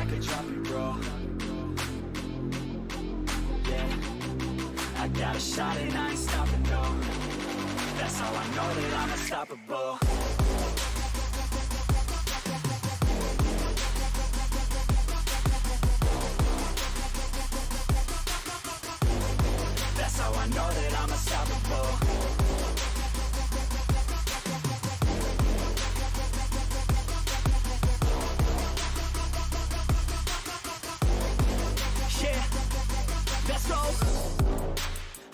I could drop you, bro. Yeah, I got a shot and I ain't stopping, no. That's how I know that I'm unstoppable. That's how I know that I'm unstoppable. Yeah, let's go.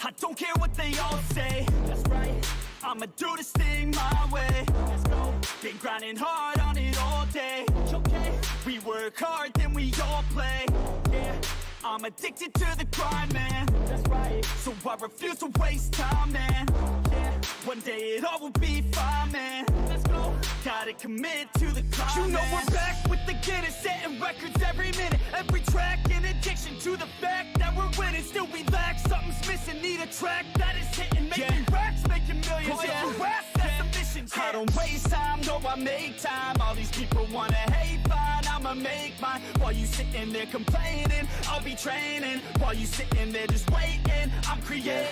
I don't care what they all say. That's right. I'ma do this thing my way. Let's go. Been grinding hard on it all day. Okay. We work hard, then we all play. Yeah. I'm addicted to the grind, man. That's right. So I refuse to waste time, man. Yeah. One day it all will be fine, man. Let's go. Gotta commit to the climb. You know man. We're back with the Guinness, setting records every minute, every track. In addiction to the fact that we're winning, still we lack something's missing. Need a track that is hitting, making racks, making millions. Oh, yeah. Rap, that's a mission. I don't waste time, no, I make time. All these people wanna hate, fine, I'ma make mine. While you sitting there complaining, I'll be training. While you sitting there just waiting, I'm creating.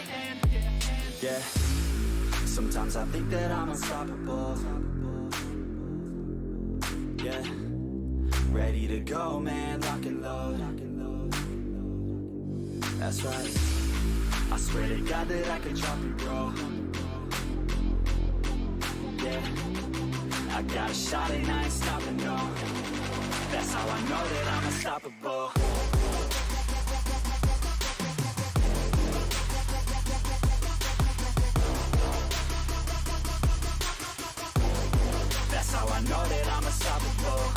Yeah, sometimes I think that I'm unstoppable. Yeah, ready to go, man, lock and load. That's right, I swear to God that I could drop you, bro. Yeah, I got a shot and I ain't stopping, no. That's how I know that I'm unstoppable. That's how I know that I'm unstoppable.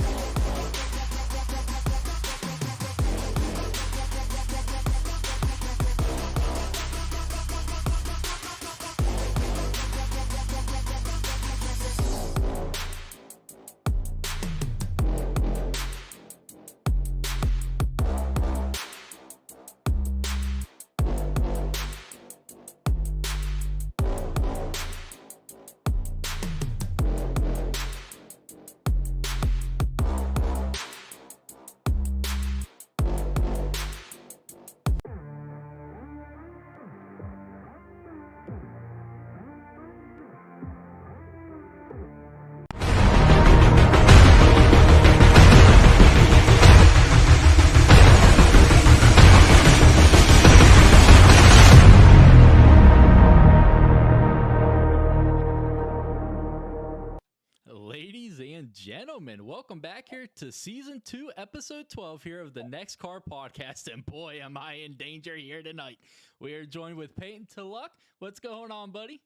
Ladies and gentlemen, welcome back here to Season 2, Episode 12 here of the NEXXTCAR podcast. And boy, am I in danger here tonight. We are joined with Peyton Tullock. What's going on, buddy?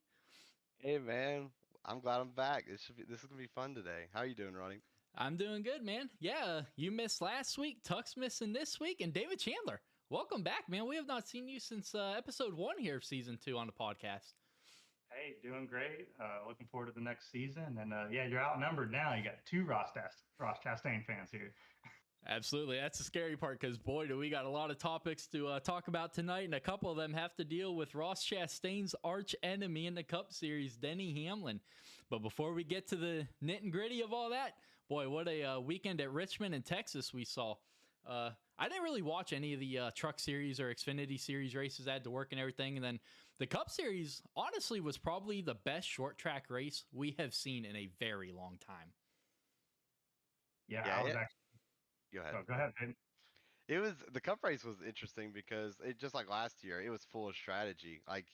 Hey man, I'm glad I'm back. This is gonna be fun today. How are you doing, Ronnie? I'm doing good, man. Yeah, you missed last week, Tuck's missing this week, and David Chandler. Welcome back, man. We have not seen you since Episode 1 here of Season 2 on the podcast. Hey, doing great. Looking forward to the next season. And yeah, you're outnumbered now. You got two Ross Chastain fans here. Absolutely. That's the scary part because, boy, do we got a lot of topics to talk about tonight, and a couple of them have to deal with Ross Chastain's arch enemy in the Cup Series, Denny Hamlin. But before we get to the nit and gritty of all that, boy, what a weekend at Richmond in Texas we saw. I didn't really watch any of the Truck Series or Xfinity Series races. I had to work and everything, and then the Cup Series, honestly, was probably the best short track race we have seen in a very long time. Yeah, I was actually. Go ahead. Oh, go ahead, babe. The Cup race was interesting because it just like last year, it was full of strategy. Like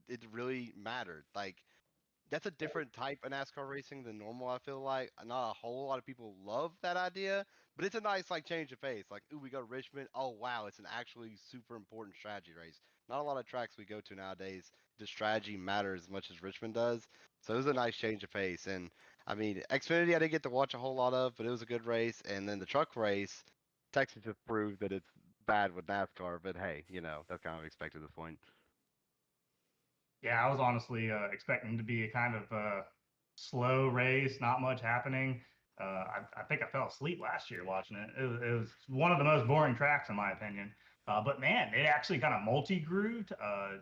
it really mattered. Like that's a different type of NASCAR racing than normal. I feel like not a whole lot of people love that idea, but it's a nice like change of pace. Like, ooh, we go to Richmond. Oh wow, it's an actually super important strategy race. Not a lot of tracks we go to nowadays, the strategy matters as much as Richmond does. So it was a nice change of pace. And I mean, Xfinity I didn't get to watch a whole lot of, but it was a good race. And then the truck race, Texas just proved that it's bad with NASCAR. But hey, that's kind of expected at this point. Yeah, I was honestly expecting to be a kind of slow race, not much happening. I think I fell asleep last year watching it. It was one of the most boring tracks in my opinion. But man, it actually kind of multi-grooved,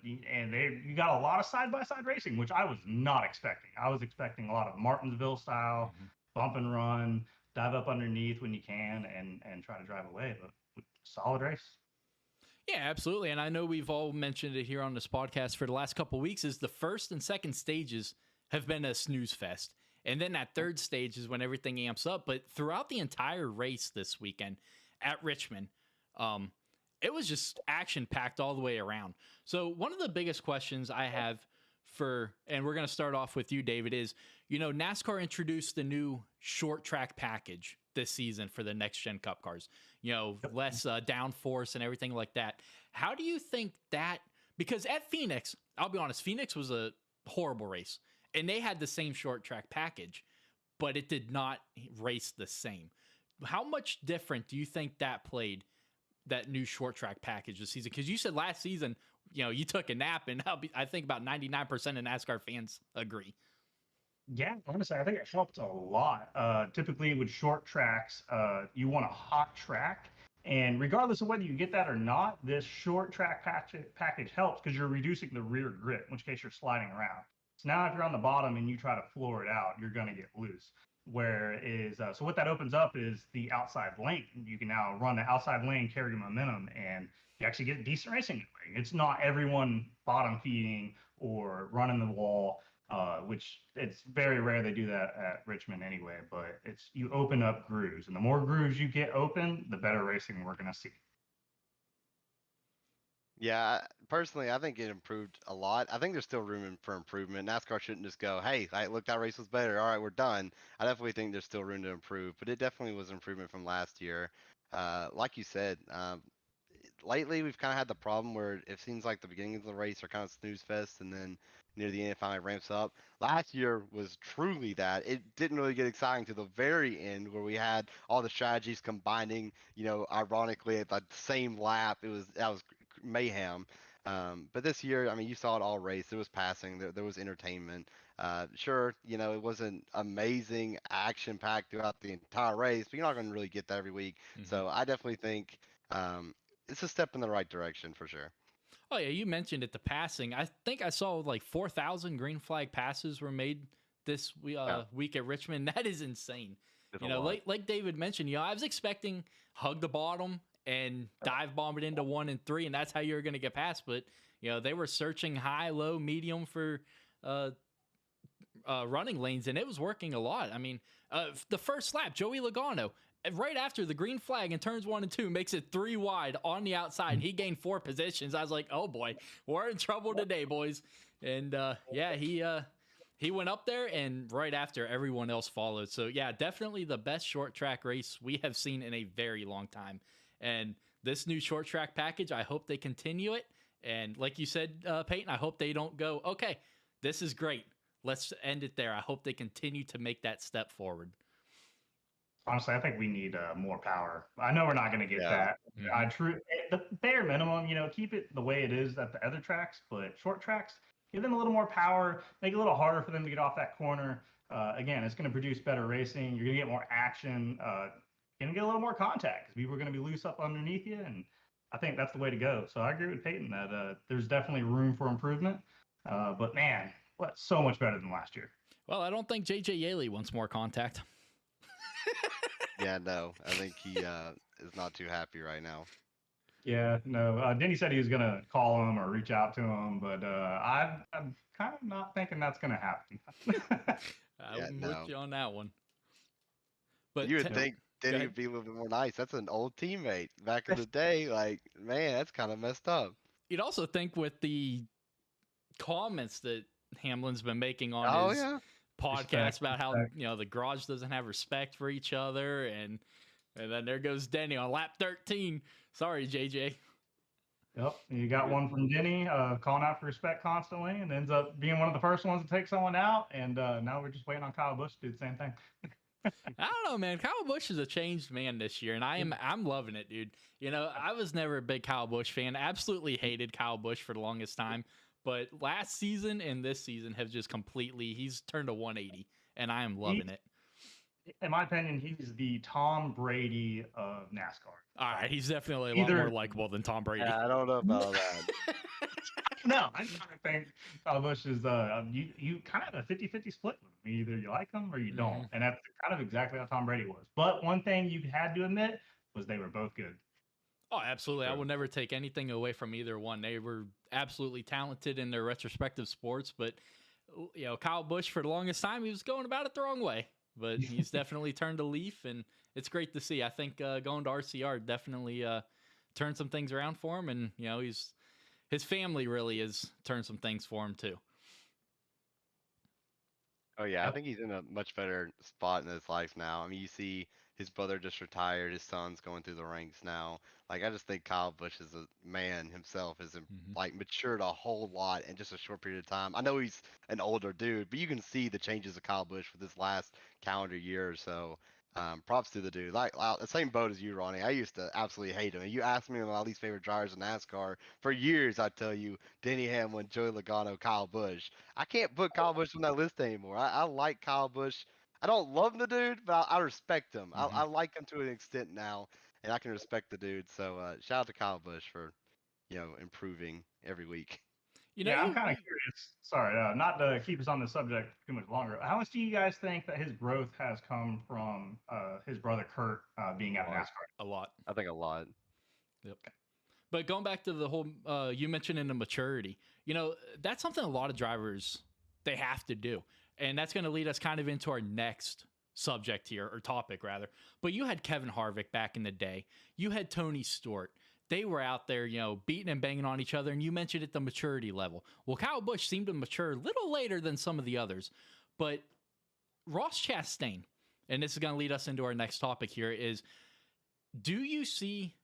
and you got a lot of side-by-side racing, which I was not expecting. I was expecting a lot of Martinsville style, bump and run, dive up underneath when you can and try to drive away. But solid race. Yeah, absolutely. And I know we've all mentioned it here on this podcast for the last couple of weeks is the first and second stages have been a snooze fest. And then that third stage is when everything amps up. But throughout the entire race this weekend at Richmond, it was just action packed all the way around. So one of the biggest questions I have and we're going to start off with you, David, is, NASCAR introduced the new short track package this season for the next gen cup cars, less downforce and everything like that. How do you think that, because at Phoenix, I'll be honest, Phoenix was a horrible race and they had the same short track package, but it did not race the same. How much different do you think that played, that new short track package this season? Because you said last season, you took a nap, and I think about 99% of NASCAR fans agree. Yeah, honestly, I think it helped a lot. Typically with short tracks, you want a hot track. And regardless of whether you get that or not, this short track package helps because you're reducing the rear grip, in which case you're sliding around. So now if you're on the bottom and you try to floor it out, you're going to get loose. So what that opens up is the outside lane. You can now run the outside lane, carry your momentum, and you actually get decent racing. It's not everyone bottom feeding or running the wall, which it's very rare they do that at Richmond anyway, but you open up grooves, and the more grooves you get open, the better racing we're going to see. Yeah, personally, I think it improved a lot. I think there's still room for improvement. NASCAR shouldn't just go, hey, look, that race was better. All right, we're done. I definitely think there's still room to improve, but it definitely was an improvement from last year. Like you said, lately we've kind of had the problem where it seems like the beginning of the race are kind of snooze fest, and then near the end it finally ramps up. Last year was truly that. It didn't really get exciting to the very end where we had all the strategies combining, ironically at the same lap. That was mayhem. But this year, I mean, you saw it all race. There was passing, there was entertainment. Sure, it wasn't amazing action packed throughout the entire race, but you're not going to really get that every week. Mm-hmm. So I definitely think it's a step in the right direction for sure. Oh yeah, you mentioned it, the passing. I think I saw like 4,000 green flag passes were made this week at Richmond. That is insane. Like David mentioned, I was expecting hug the bottom and dive bomb it into 1 and 3, and that's how you're going to get past. But they were searching high, low, medium for running lanes, and it was working a lot. I mean, the first lap, Joey Logano, right after the green flag in turns 1 and 2, makes it 3 wide on the outside, and he gained 4 positions. I was like, oh boy, we're in trouble today, boys. And he went up there, and right after, everyone else followed. So yeah, definitely the best short track race we have seen in a very long time. And this new short track package, I hope they continue it. And like you said, Peyton, I hope they don't go, okay, this is great, let's end it there. I hope they continue to make that step forward. Honestly, I think we need more power. I know we're not going to get that. Mm-hmm. The bare minimum, keep it the way it is at the other tracks, but short tracks, give them a little more power, make it a little harder for them to get off that corner. Again, it's going to produce better racing. You're going to get more action. Going to get a little more contact because people are going to be loose up underneath you, and I think that's the way to go. So I agree with Peyton that there's definitely room for improvement. But man, so much better than last year. Well, I don't think JJ Yaley wants more contact. Yeah, no, I think he is not too happy right now. Yeah, no. Denny said he was going to call him or reach out to him, but I'm kind of not thinking that's going to happen. I'm with you on that one. But you would think Denny would be a little bit more nice. That's an old teammate back in the day. Like, man, that's kind of messed up. You'd also think with the comments that Hamlin's been making on his podcast about how the garage doesn't have respect for each other, and then there goes Denny on lap 13. Sorry, JJ. Yep, you got one from Denny calling out for respect constantly, and ends up being one of the first ones to take someone out. And now we're just waiting on Kyle Busch to do the same thing. I don't know, man. Kyle Busch is a changed man this year, and I'm loving it, dude. I was never a big Kyle Busch fan. Absolutely hated Kyle Busch for the longest time. But last season and this season have just he's turned a 180, and I am loving it. in my opinion, he's the Tom Brady of NASCAR. All right, he's definitely a lot Either- more likable than Tom Brady. Yeah, I don't know about that. No, I kind of think Kyle Busch is you kind of have a 50-50 split with him. Either you like him or you don't. And that's kind of exactly how Tom Brady was. But one thing you had to admit was they were both good. Oh, absolutely. I Sure. will never take anything away from either one. They were absolutely talented in their retrospective sports, but Kyle Busch for the longest time he was going about it the wrong way. But he's definitely turned a leaf, and it's great to see. I think going to RCR definitely turned some things around for him, and his family really has turned some things for him too. Oh yeah, I Yep. think he's in a much better spot in his life now. I mean, you see his brother just retired, his son's going through the ranks now. Like, I just think Kyle Busch is a man himself has like matured a whole lot in just a short period of time. I know he's an older dude, but you can see the changes of Kyle Busch for this last calendar year or so. Props to the dude. Like the same boat as you, Ronnie. I used to absolutely hate him. And you asked me my least favorite drivers in NASCAR for years. I'd tell you Denny Hamlin, Joey Logano, Kyle Busch. I can't put Kyle Busch on that list anymore. I like Kyle Busch. I don't love the dude, but I respect him. I like him to an extent now, and I can respect the dude. So shout out to Kyle Busch for improving every week. I'm kind of curious. Sorry, not to keep us on the subject too much longer. How much do you guys think that his growth has come from his brother Kurt being out of NASCAR? A lot. I think a lot. Yep. But going back to the whole, you mentioned in the maturity, that's something a lot of drivers, they have to do. And that's going to lead us kind of into our next subject here, or topic rather. But you had Kevin Harvick back in the day. You had Tony Stewart. They were out there, beating and banging on each other. And you mentioned at the maturity level. Well, Kyle Busch seemed to mature a little later than some of the others. But Ross Chastain, and this is going to lead us into our next topic here, is do you see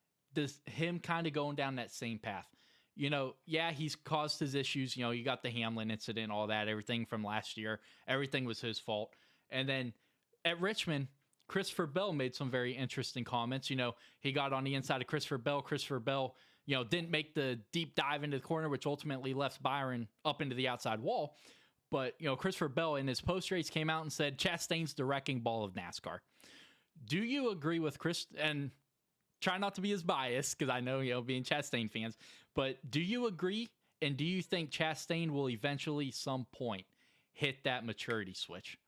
him kind of going down that same path? He's caused his issues. You got the Hamlin incident, all that, everything from last year. Everything was his fault. And then at Richmond, Christopher Bell made some very interesting comments. He got on the inside of Christopher Bell. Christopher Bell, didn't make the deep dive into the corner, which ultimately left Byron up into the outside wall. But, Christopher Bell in his post-race came out and said, Chastain's the wrecking ball of NASCAR. Do you agree with Chris? And try not to be as biased, because I know, being Chastain fans, but do you agree? And do you think Chastain will eventually, some point, hit that maturity switch?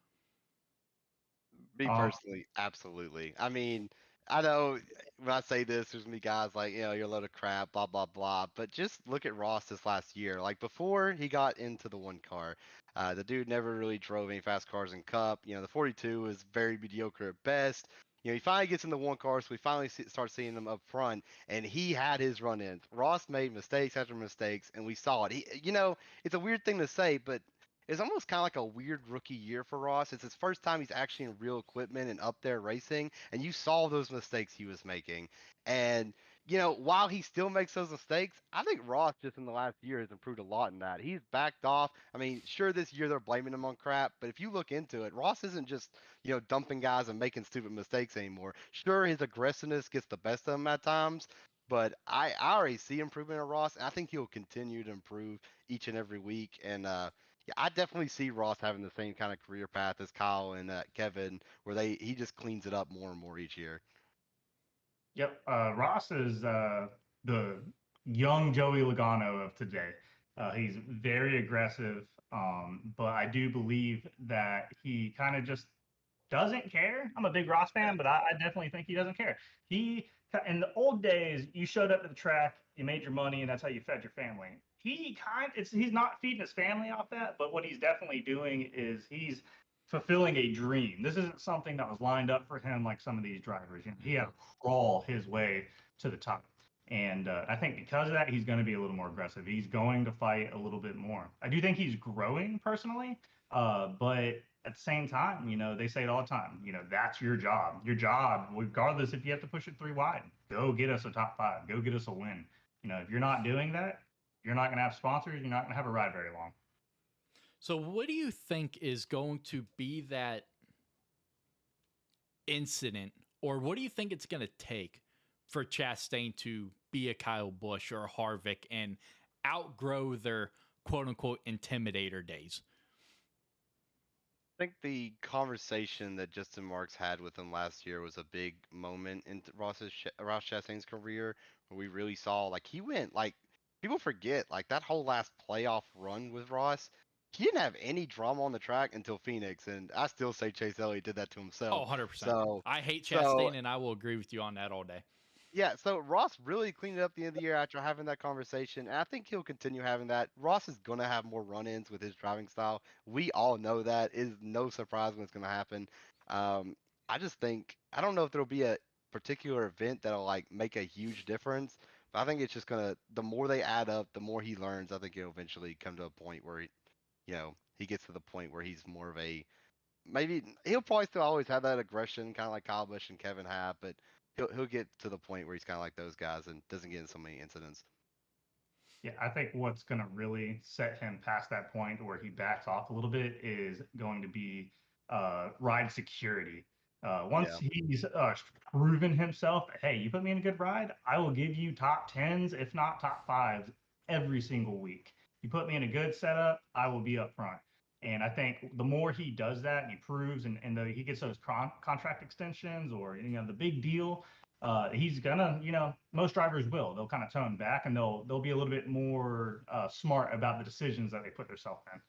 Me personally, absolutely. I mean, I know when I say this, there's gonna be guys like, you're a load of crap, blah blah blah. But just look at Ross this last year. Like before he got into the one car, the dude never really drove any fast cars in Cup. The 42 was very mediocre at best. He finally gets in the one car, so we finally start seeing him up front, and he had his run-ins. Ross made mistakes after mistakes, and we saw it. It's a weird thing to say, but it's almost kind of like a weird rookie year for Ross. It's his first time he's actually in real equipment and up there racing, and you saw those mistakes he was making. And, while he still makes those mistakes, I think Ross just in the last year has improved a lot in that. He's backed off. I mean, sure, this year they're blaming him on crap, but if you look into it, Ross isn't just, dumping guys and making stupid mistakes anymore. Sure, his aggressiveness gets the best of him at times, but I already see improvement in Ross, and I think he'll continue to improve each and every week. And, yeah, I definitely see Ross having the same kind of career path as Kyle and Kevin, where he just cleans it up more and more each year. Yep. Ross is the young Joey Logano of today. He's very aggressive, but I do believe that he kind of just doesn't care. I'm a big Ross fan, but I definitely think he doesn't care. In the old days, you showed up to the track, you made your money, and that's how you fed your family. He's not feeding his family off that, but what he's definitely doing is he's fulfilling a dream. This isn't something that was lined up for him like some of these drivers. He had to crawl his way to the top. And I think because of that, he's going to be a little more aggressive. He's going to fight a little bit more. I do think he's growing personally, but at the same time, they say it all the time. That's your job. Your job, regardless if you have to push it 3 wide, go get us a top 5. Go get us a win. If you're not doing that, you're not going to have sponsors. You're not going to have a ride very long. So what do you think is going to be that incident, or what do you think it's going to take for Chastain to be a Kyle Busch or a Harvick and outgrow their quote-unquote intimidator days? think the conversation that Justin Marks had with him last year was a big moment in Ross Chastain's career, where we really saw like he went like people forget like that whole last playoff run with Ross. He didn't have any drama on the track until Phoenix, and I still say Chase Elliott did that to Oh, himself. 100%. So, I hate so Chastain, and I will agree with you on that all day. yeah, so Ross really cleaned it up at the end of the year after having that conversation, and I think he'll continue having that. Ross is going to have more run-ins with his driving style. We all know that. It is no surprise when it's going to happen. Um, I just think I don't know if there'll be a particular event that'll like make a huge difference, but I think it's just gonna. The more they add up, the more he learns. I think he'll eventually come to a point where he gets to the point where he's more of a maybe he'll probably still always have that aggression, kind of like Kyle Busch and Kevin have, but he'll get to the point where he's kind of like those guys and doesn't get in so many incidents. Yeah, I think what's going to really set him past that point where he backs off a little bit is going to be ride security. Once Yeah, he's proven himself, hey, you put me in a good ride, I will give you top tens, if not top fives, every single week. You put me in a good setup, I will be up front. And I think the more he does that and he proves and he gets those contract extensions or the big deal, he's gonna, most drivers will. They'll kind of tone back and they'll be a little bit more smart about the decisions that they put themselves in.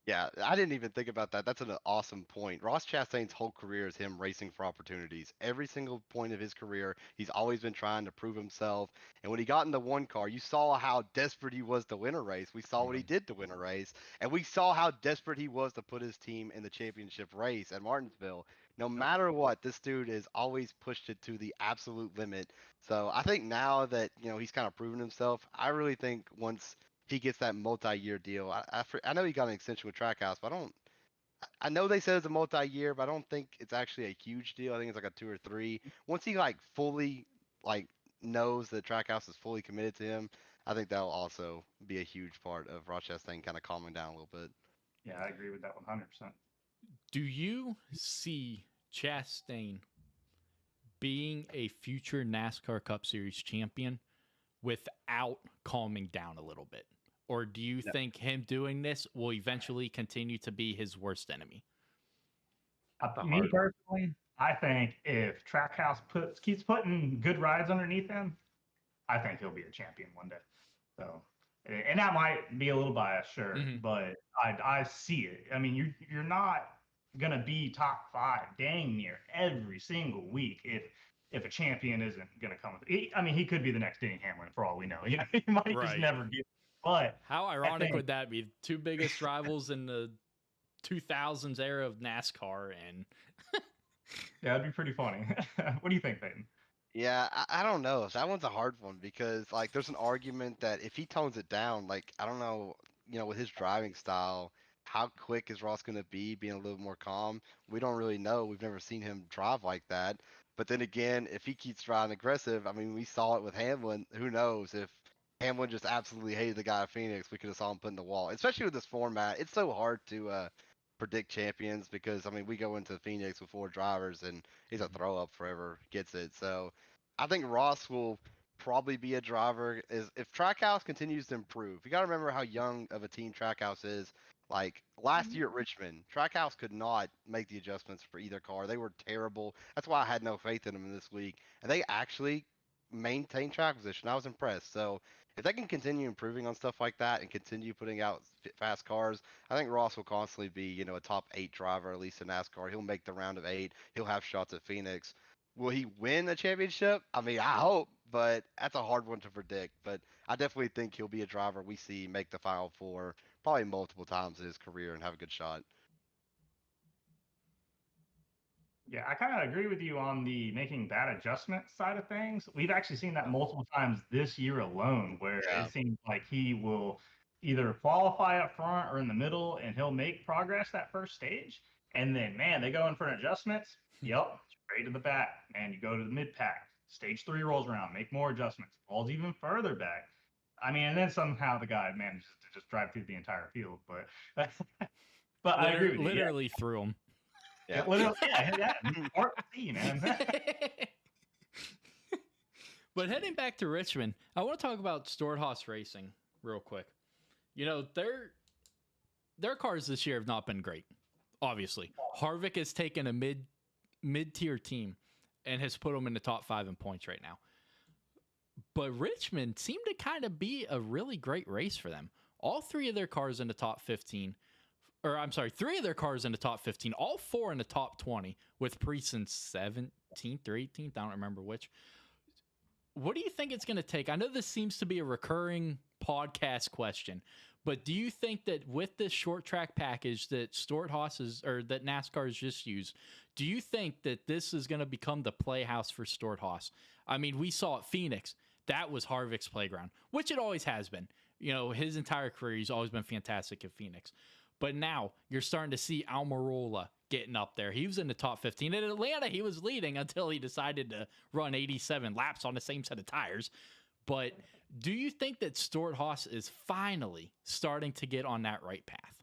yeah, I didn't even think about that. That's an awesome point. Ross Chastain's whole career is him racing for opportunities. Every single point of his career, he's always been trying to prove himself. And when he got in the one car, you saw how desperate he was to win a race. We saw what he did to win a race, and we saw how desperate he was to put his team in the championship race at Martinsville. No matter what, this dude has always pushed it to the absolute limit. So I think now that he's kind of proven himself, I really think once he gets that multi-year deal. I know he got an extension with Trackhouse, but I know they said it's a multi-year, but I don't think it's actually a huge deal. I think it's like a 2 or 3. Once he like fully like knows that Trackhouse is fully committed to him, I think that'll also be a huge part of Rochester kind of calming down a little bit. Yeah, I agree with that 100%. Do you see Chastain being a future NASCAR Cup Series champion without calming down a little bit? Or do you think him doing this will eventually continue to be his worst enemy? Me personally, I think if Trackhouse keeps putting good rides underneath him, I think he'll be a champion one day. So, and that might be a little biased, sure, but I see it. I mean, you're not gonna be top 5 dang near every single week if a champion isn't gonna come with it. I mean, he could be the next Denny Hamlin for all we know. He might just never get it. But how ironic would that be? Two biggest rivals in the 2000s era of NASCAR, and yeah, it'd be pretty funny. What do you think, Peyton? Yeah, I don't know. That one's a hard one because like there's an argument that if he tones it down, like I don't know, with his driving style, how quick is Ross going to be being a little more calm? We don't really know. We've never seen him drive like that. But then again, if he keeps driving aggressive, I mean, we saw it with Hamlin. Who knows if Hamlin just absolutely hated the guy at Phoenix? We could have saw him put in the wall. Especially with this format, it's so hard to predict champions because I mean we go into Phoenix with 4 drivers and he's a throw up forever gets it. So I think Ross will probably be a driver is if Trackhouse continues to improve. You got to remember how young of a team Trackhouse is. Like last year at Richmond, Trackhouse could not make the adjustments for either car. They were terrible. That's why I had no faith in them this week. And they actually maintained track position. I was impressed. So if they can continue improving on stuff like that and continue putting out fast cars, I think Ross will constantly be, a top 8 driver, at least in NASCAR. He'll make the round of 8. He'll have shots at Phoenix. Will he win a championship? I mean, I hope, but that's a hard one to predict. But I definitely think he'll be a driver we see make the Final Four probably multiple times in his career and have a good shot. Yeah, I kind of agree with you on the making bad adjustment side of things. We've actually seen that multiple times this year alone, where it seems like he will either qualify up front or in the middle, and he'll make progress that first stage. And then, man, they go in for adjustments. Yep, straight to the back. Man, you go to the mid pack. Stage 3 rolls around, make more adjustments. Falls even further back. I mean, and then somehow the guy manages to just drive through the entire field. But I agree with you. Literally through him. Yeah, literally, yeah. Hard to see, man. But heading back to Richmond, I want to talk about Stewart-Haas Racing real quick. their cars this year have not been great. Obviously, Harvick has taken a mid-tier team and has put them in the top 5 in points right now. But Richmond seemed to kind of be a really great race for them. All 3 of their cars in the top 15, or I'm sorry, 3 of their cars in the top 15, all 4 in the top 20, with Priest in 17th or 18th. I don't remember which. What do you think it's going to take? I know this seems to be a recurring podcast question, but do you think that with this short track package that that NASCAR has just used, do you think that this is going to become the playhouse for Stewart-Haas? I mean, we saw at Phoenix, that was Harvick's playground, which it always has been. You know, his entire career, he's always been fantastic at Phoenix. But now you're starting to see Almirola getting up there. He was in the top 15. In Atlanta, he was leading until he decided to run 87 laps on the same set of tires. But do you think that Stewart-Haas is finally starting to get on that right path?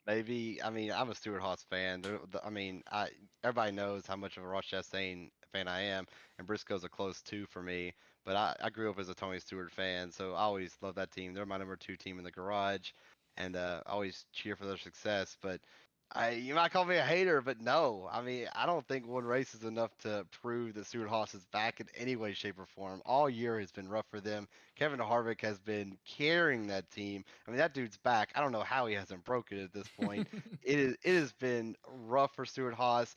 Maybe. I mean, I'm a Stewart-Haas fan. Everybody knows how much of a Ross Chastain fan I am, and Briscoe's a close 2 for me. But I grew up as a Tony Stewart fan, so I always love that team. They're my number 2 team in the garage, and I always cheer for their success. But you might call me a hater, but no. I mean, I don't think one race is enough to prove that Stewart-Haas is back in any way, shape, or form. All year has been rough for them. Kevin Harvick has been carrying that team. I mean, that dude's back. I don't know how he hasn't broken it at this point. It has been rough for Stewart-Haas.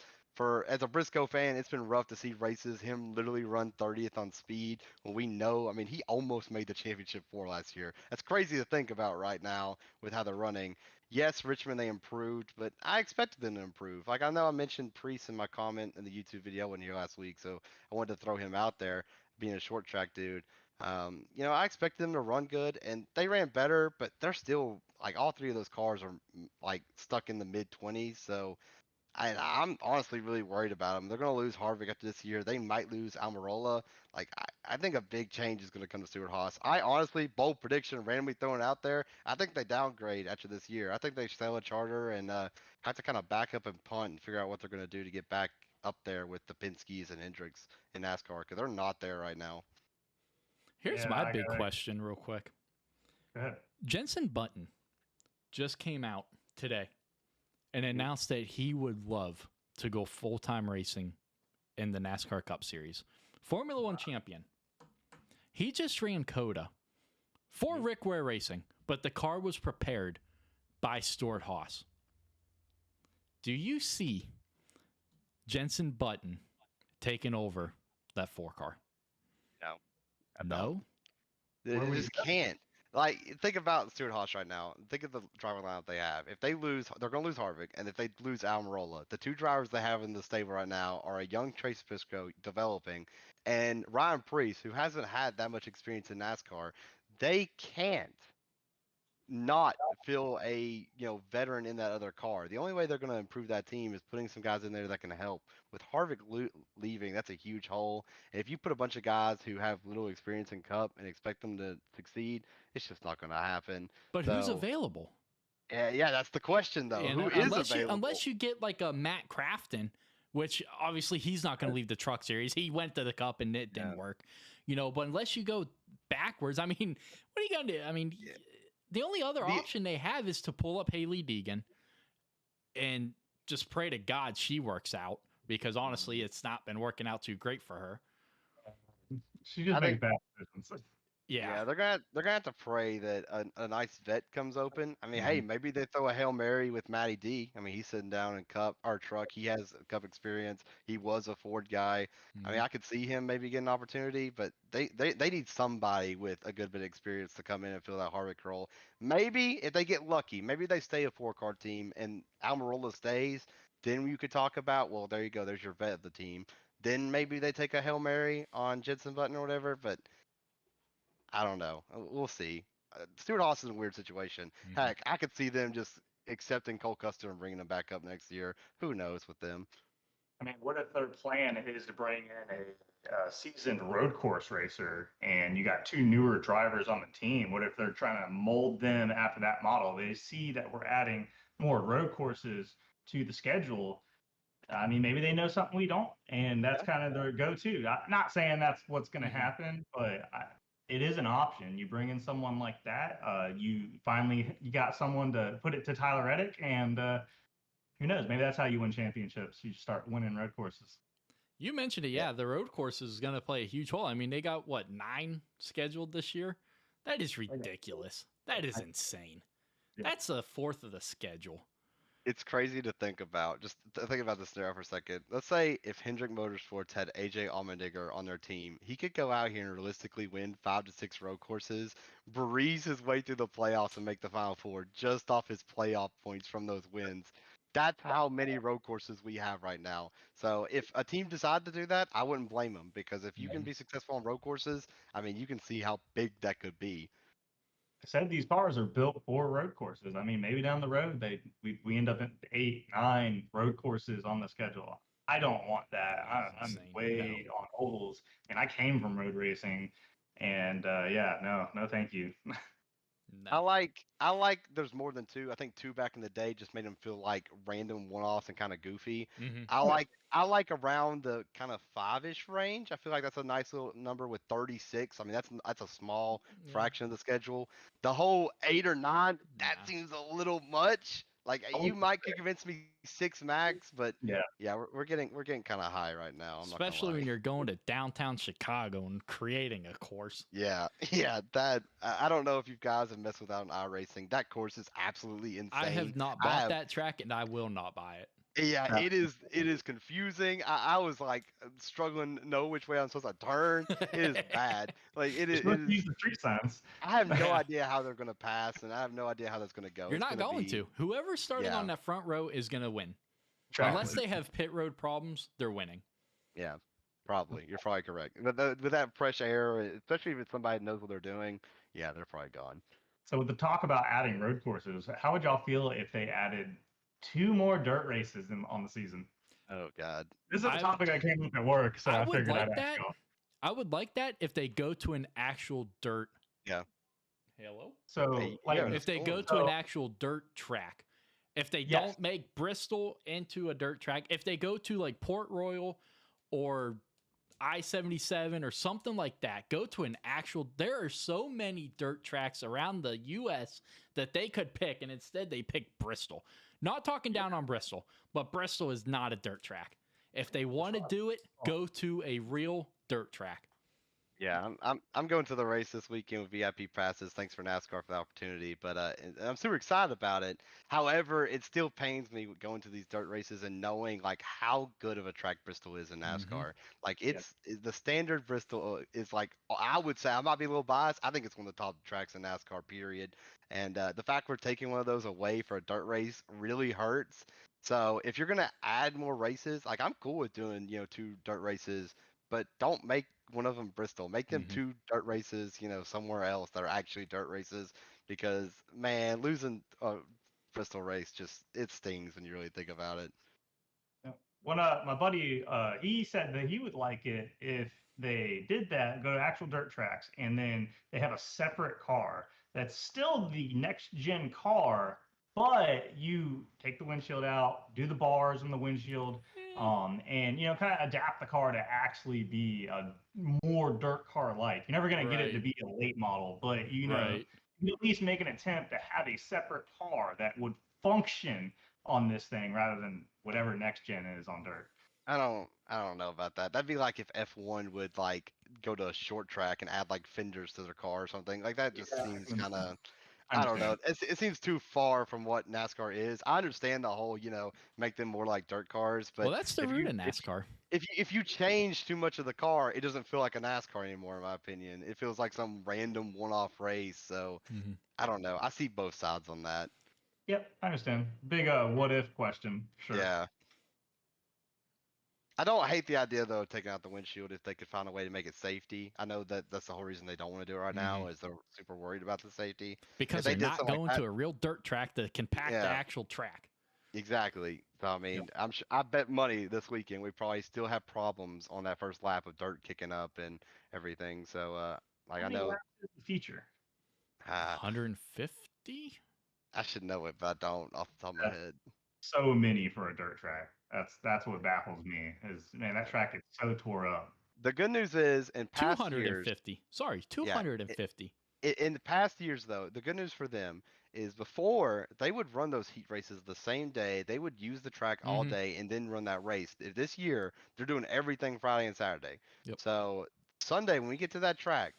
As a Briscoe fan, it's been rough to see races him literally run 30th on speed when we know. I mean, he almost made the championship 4 last year. That's crazy to think about right now with how they're running. Yes, Richmond, they improved, but I expected them to improve. Like, I know I mentioned Priest in my comment in the YouTube video when here last week, so I wanted to throw him out there, being a short track dude. I expected them to run good, and they ran better, but they're still, like, all 3 of those cars are, like, stuck in the mid-20s, so I'm honestly really worried about them. They're going to lose Harvick after this year. They might lose Almirola. Like, I think a big change is going to come to Stewart-Haas. I honestly, bold prediction, randomly thrown out there, I think they downgrade after this year. I think they sell a charter and have to kind of back up and punt and figure out what they're going to do to get back up there with the Penske's and Hendricks in NASCAR, because they're not there right now. Here's my big question real quick. Go ahead. Jenson Button just came out today and announced that he would love to go full-time racing in the NASCAR Cup Series. Formula One champion. He just ran COTA for Rick Ware Racing, but the car was prepared by Stewart-Haas. Do you see Jenson Button taking over that 4 car? No? They just can't. Like, think about Stewart-Haas right now. Think of the driver lineup they have. If they lose, they're going to lose Harvick, and if they lose Almirola, the 2 drivers they have in the stable right now are a young Trace Pisco developing, and Ryan Preece, who hasn't had that much experience in NASCAR. They can't not feel a veteran in that other car. The only way they're going to improve that team is putting some guys in there that can help. With Harvick leaving, that's a huge hole. And if you put a bunch of guys who have little experience in Cup and expect them to succeed, it's just not going to happen. But who's available? Yeah, that's the question though. Who is available? Unless you get like a Matt Crafton, which obviously he's not going to leave the Truck Series. He went to the Cup and it didn't work. But unless you go backwards, I mean, what are you going to do? I mean, the only other option they have is to pull up Haley Deegan and just pray to God she works out, because honestly, it's not been working out too great for her. She just makes bad decisions. Yeah, they're gonna have to pray that a nice vet comes open. I mean, hey, maybe they throw a Hail Mary with Matty D. I mean, he's sitting down in Cup or Truck. He has Cup experience. He was a Ford guy. I mean, I could see him maybe get an opportunity, but they need somebody with a good bit of experience to come in and fill that Harvick role. Maybe if they get lucky, maybe they stay a 4-car team and Almirola stays. Then you could talk about, well, there you go. There's your vet of the team. Then maybe they take a Hail Mary on Jenson Button or whatever, but I don't know. We'll see. Stewart-Haas is in a weird situation. Heck, I could see them just accepting Cole Custer and bringing him back up next year. Who knows with them? I mean, what if their plan is to bring in a seasoned road course racer, and you got 2 newer drivers on the team? What if they're trying to mold them after that model? They see that we're adding more road courses to the schedule. I mean, maybe they know something we don't, and that's kind of their go-to. I'm not saying that's what's going to happen, but it is an option. You bring in someone like that. You got someone to put it to Tyler Reddick, and who knows? Maybe that's how you win championships. You start winning road courses. You mentioned it, yeah. The road course is going to play a huge role. I mean, they got, what, 9 scheduled this year? That is ridiculous. That is insane. Yeah. That's a fourth of the schedule. It's crazy to think about. Just think about this scenario for a second. Let's say if Hendrick Motorsports had AJ Allmendinger on their team, he could go out here and realistically win 5 to 6 road courses, breeze his way through the playoffs, and make the Final Four just off his playoff points from those wins. That's how many road courses we have right now. So if a team decided to do that, I wouldn't blame them, because if you can be successful on road courses, I mean, you can see how big that could be. I said these cars are built for road courses. I mean, maybe down the road we end up at 8, 9 road courses on the schedule. I don't want that. I'm way on ovals, and I came from road racing, and no, thank you. No. I like there's more than 2. I think 2 back in the day just made them feel like random one-offs and kind of goofy. Mhm. I like around the kind of 5-ish range. I feel like that's a nice little number with 36. I mean, that's a small fraction of the schedule. The whole 8 or 9, that Nah. seems a little much. Like you might could convince me 6 max, but yeah, we're getting kind of high right now. I'm Especially not gonna when lie. you're going to downtown Chicago and creating a course. Yeah, yeah. That I don't know if you guys have messed with out in iRacing. That course is absolutely insane. I have not bought that track, and I will not buy it. Yeah, it is confusing. I was like struggling to know which way I'm supposed to turn. It is bad. Like it You're is. supposed to use the street signs. I have no idea how they're gonna pass, and I have no idea how that's gonna go. You're It's not gonna going be, to. Whoever's starting yeah. on that front row is going to win. Track Unless limit. they have pit road problems, they're winning. Yeah, probably. You're probably correct. But with that fresh air, especially if somebody knows what they're doing, yeah, they're probably gone. So with the talk about adding road courses, how would y'all feel if they added 2 more dirt races on the season? Oh God. This is a topic I came up at work, so I would figured like I'd ask that. y'all. I would like that if they go to an actual dirt. Yeah. Hello? So Hey, like yeah, If they go storm. to an So- actual dirt track. If they Yes. don't make Bristol into a dirt track, if they go to like Port Royal or I-77 or something like that, go to an actual. There are so many dirt tracks around the U.S. that they could pick, and instead they pick Bristol. Not talking down on Bristol, but Bristol is not a dirt track. If they want to do it, go to a real dirt track. Yeah, I'm going to the race this weekend with VIP passes. Thanks for NASCAR for the opportunity, but and I'm super excited about it. However, it still pains me going to these dirt races and knowing like how good of a track Bristol is in NASCAR. Like the standard Bristol is like, I would say, I might be a little biased. I think it's one of the top tracks in NASCAR, period. And the fact we're taking one of those away for a dirt race really hurts. So if you're gonna add more races, like I'm cool with doing 2 dirt races, but don't make one of them Bristol. Make them 2 dirt races, somewhere else that are actually dirt races. Because man, losing a Bristol race it stings when you really think about it. When my buddy, he said that he would like it if they did that, go to actual dirt tracks, and then they have a separate car that's still the next gen car, but you take the windshield out, do the bars in the windshield, and kind of adapt the car to actually be a more dirt car like. You're never gonna get it to Right. be a late model, but you Right. at least make an attempt to have a separate car that would function on this thing rather than whatever next gen is on dirt. I don't know about that. That'd be like if F1 would like go to a short track and add like fenders to their car or something. Like that just seems kind of, I don't know. It seems too far from what NASCAR is. I understand the whole, make them more like dirt cars, but Well, that's the if root you- of NASCAR. if you change too much of the car, it doesn't feel like a NASCAR anymore, in my opinion. It feels like some random one-off race. So I don't know. I see both sides on that. Yep, I understand. Big what if question. Sure. Yeah. I don't hate the idea though of taking out the windshield if they could find a way to make it safety. I know that that's the whole reason they don't want to do it right now is they're super worried about the safety. Because they they're did not something like going that- to a real dirt track that can pack the Yeah. actual track. Exactly. So I mean, I bet money this weekend we probably still have problems on that first lap of dirt kicking up and everything. So like How I many know laps is the feature? 150? I should know it, but I don't off the top of my head. So many for a dirt track. That's what baffles me. Is man, that track is so tore up. The good news is in past years, 250. Sorry, 250. in the past years though, the good news for them is before they would run those heat races the same day. They would use the track all Mhm. day and then run that race. This year they're doing everything Friday and Saturday. Yep. So Sunday when we get to that track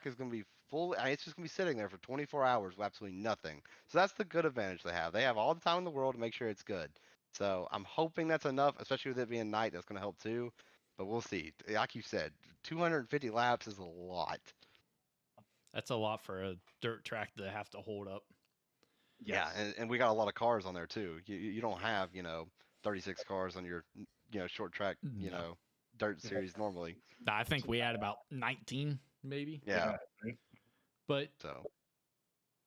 is going to be full. It's just going to be sitting there for 24 hours with absolutely nothing. So that's the good advantage they have. They have all the time in the world to make sure it's good. So I'm hoping that's enough, especially with it being night. That's going to help too. But we'll see. Like you said, 250 laps is a lot. That's a lot for a dirt track to have to hold up. Yeah, and we got a lot of cars on there too. You don't have 36 cars on your short track No. dirt series normally. I think we had about 19 maybe. Yeah. But So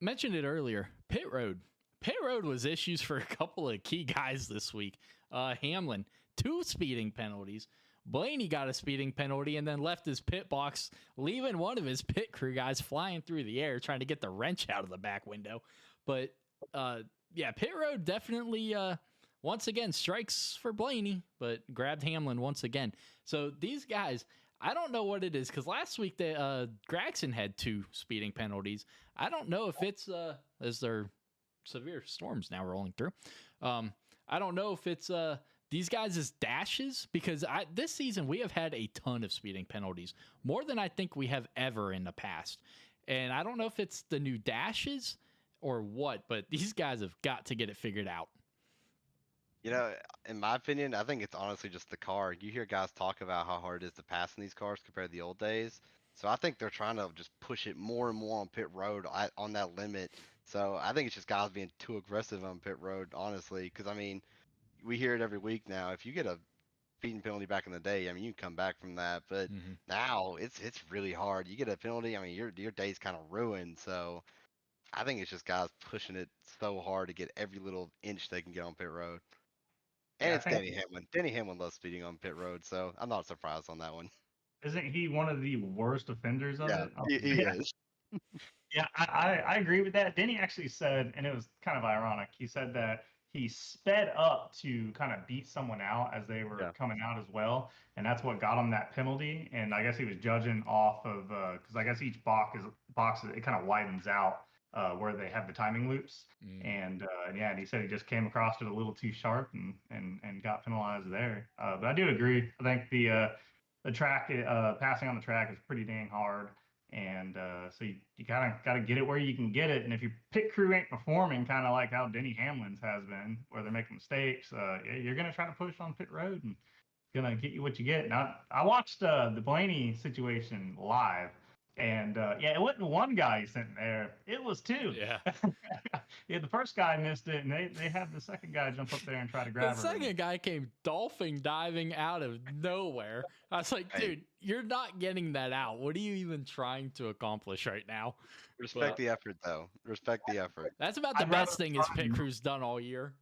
mentioned it earlier, pit road. Pit road was issues for a couple of key guys this week. Hamlin, 2 speeding penalties. Blaney got a speeding penalty and then left his pit box, leaving one of his pit crew guys flying through the air trying to get the wrench out of the back window. But yeah, pit road definitely once again strikes for Blaney, but grabbed Hamlin once again. So these guys, I don't know what it is, because last week Gragson had 2 speeding penalties. I don't know if it's as there severe storms now rolling through. I don't know if it's these guys' dashes, because this season we have had a ton of speeding penalties, more than I think we have ever in the past. And I don't know if it's the new dashes or what, but these guys have got to get it figured out. in my opinion, I think it's honestly just the car. You hear guys talk about how hard it is to pass in these cars compared to the old days. So I think they're trying to just push it more and more on pit road on that limit. So I think it's just guys being too aggressive on pit road, honestly. Because I mean, we hear it every week now. If you get a speeding penalty back in the day, I mean, you can come back from that. But now it's really hard. You get a penalty, I mean, your day's kind of ruined. So I think it's just guys pushing it so hard to get every little inch they can get on pit road. And Yeah, it's Denny Hamlin. Denny Hamlin loves speeding on pit road, so I'm not surprised on that one. Isn't he one of the worst offenders of it? He is. Yeah, I agree with that. Denny actually said, and it was kind of ironic, he said that he sped up to kind of beat someone out as they were coming out as well. And that's what got him that penalty. And I guess he was judging off of, because I guess each box it kind of widens out where they have the timing loops. And and he said he just came across it a little too sharp and got penalized there. But I do agree. I think the track, passing on the track is pretty dang hard. And so you gotta get it where you can get it. And if your pit crew ain't performing, kind of like how Denny Hamlin's has been, where they're making mistakes, you're gonna try to push on pit road and gonna get you what you get. Now I watched the Blaney situation live, and it wasn't one guy sitting there; it was 2. Yeah. Yeah, the first guy missed it, and they had the second guy jump up there and try to grab The her. second guy came dolphin diving out of nowhere. I was like, dude, you're not getting that out. What are you even trying to accomplish right now? Respect the effort, though. Respect the effort. That's about the best thing his pit crew's done all year.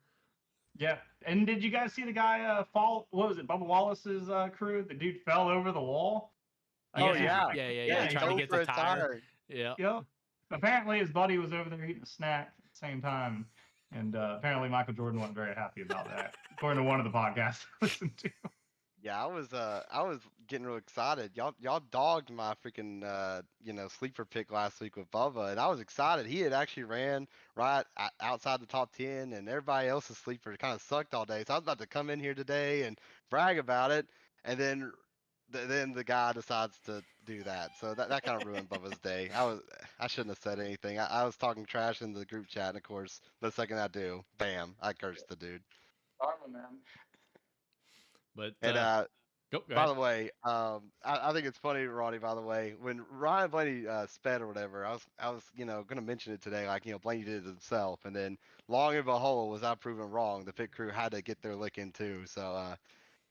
Yeah, and did you guys see the guy fall? What was it, Bubba Wallace's crew? The dude fell over the wall. Yeah, Yeah, trying to get the tire. Yeah. Yep. Apparently, his buddy was over there eating a snack at the same time, and apparently Michael Jordan wasn't very happy about that, according to one of the podcasts I listened to. Yeah, I was getting real excited. Y'all dogged my freaking sleeper pick last week with Bubba, and I was excited. He had actually ran right outside the top 10, and everybody else's sleeper kind of sucked all day. So I was about to come in here today and brag about it, and then the guy decides to do that. So that kind of ruined Bubba's day. I shouldn't have said anything. I was talking trash in the group chat, and of course, the second I do, bam, I cursed the dude. Karma, man. But go by the way, I think it's funny, Ronnie. By the way, when Ryan Blaney sped or whatever, I was going to mention it today. Like Blaney did it himself, and then long and behold, was I proven wrong? The pit crew had to get their lick in too. So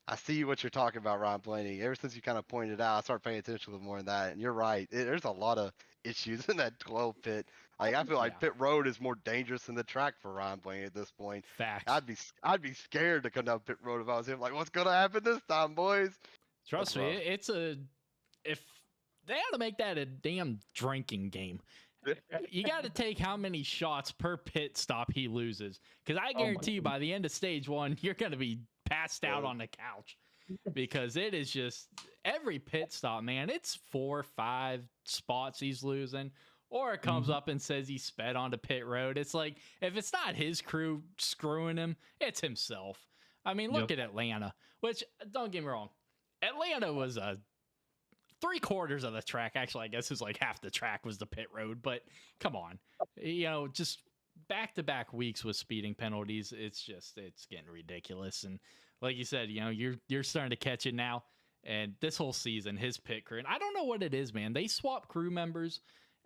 I see what you're talking about, Ryan Blaney. Ever since you kind of pointed out, I started paying attention to more than that. And you're right. There's a lot of issues in that 12 pit. Like I feel like pit road is more dangerous than the track for Ryan Blaney at this point. Facts. I'd be scared to come down pit road if I was him. Like, what's gonna happen this time, boys? Trust me, if they ought to make that a damn drinking game. You got to take how many shots per pit stop he loses, because I guarantee you by the end of stage 1, you're gonna be passed out on the couch, because it is just every pit stop, man, it's 4 or 5 spots he's losing. Or it comes up and says he sped onto pit road. It's like, if it's not his crew screwing him, it's himself. I mean, look at Atlanta, which, don't get me wrong, Atlanta was 3/4 of the track. Actually, I guess it's like half the track was the pit road. But come on, just back-to-back weeks with speeding penalties. It's getting ridiculous. And like you said, you're starting to catch it now. And this whole season, his pit crew, and I don't know what it is, man. They swap crew members.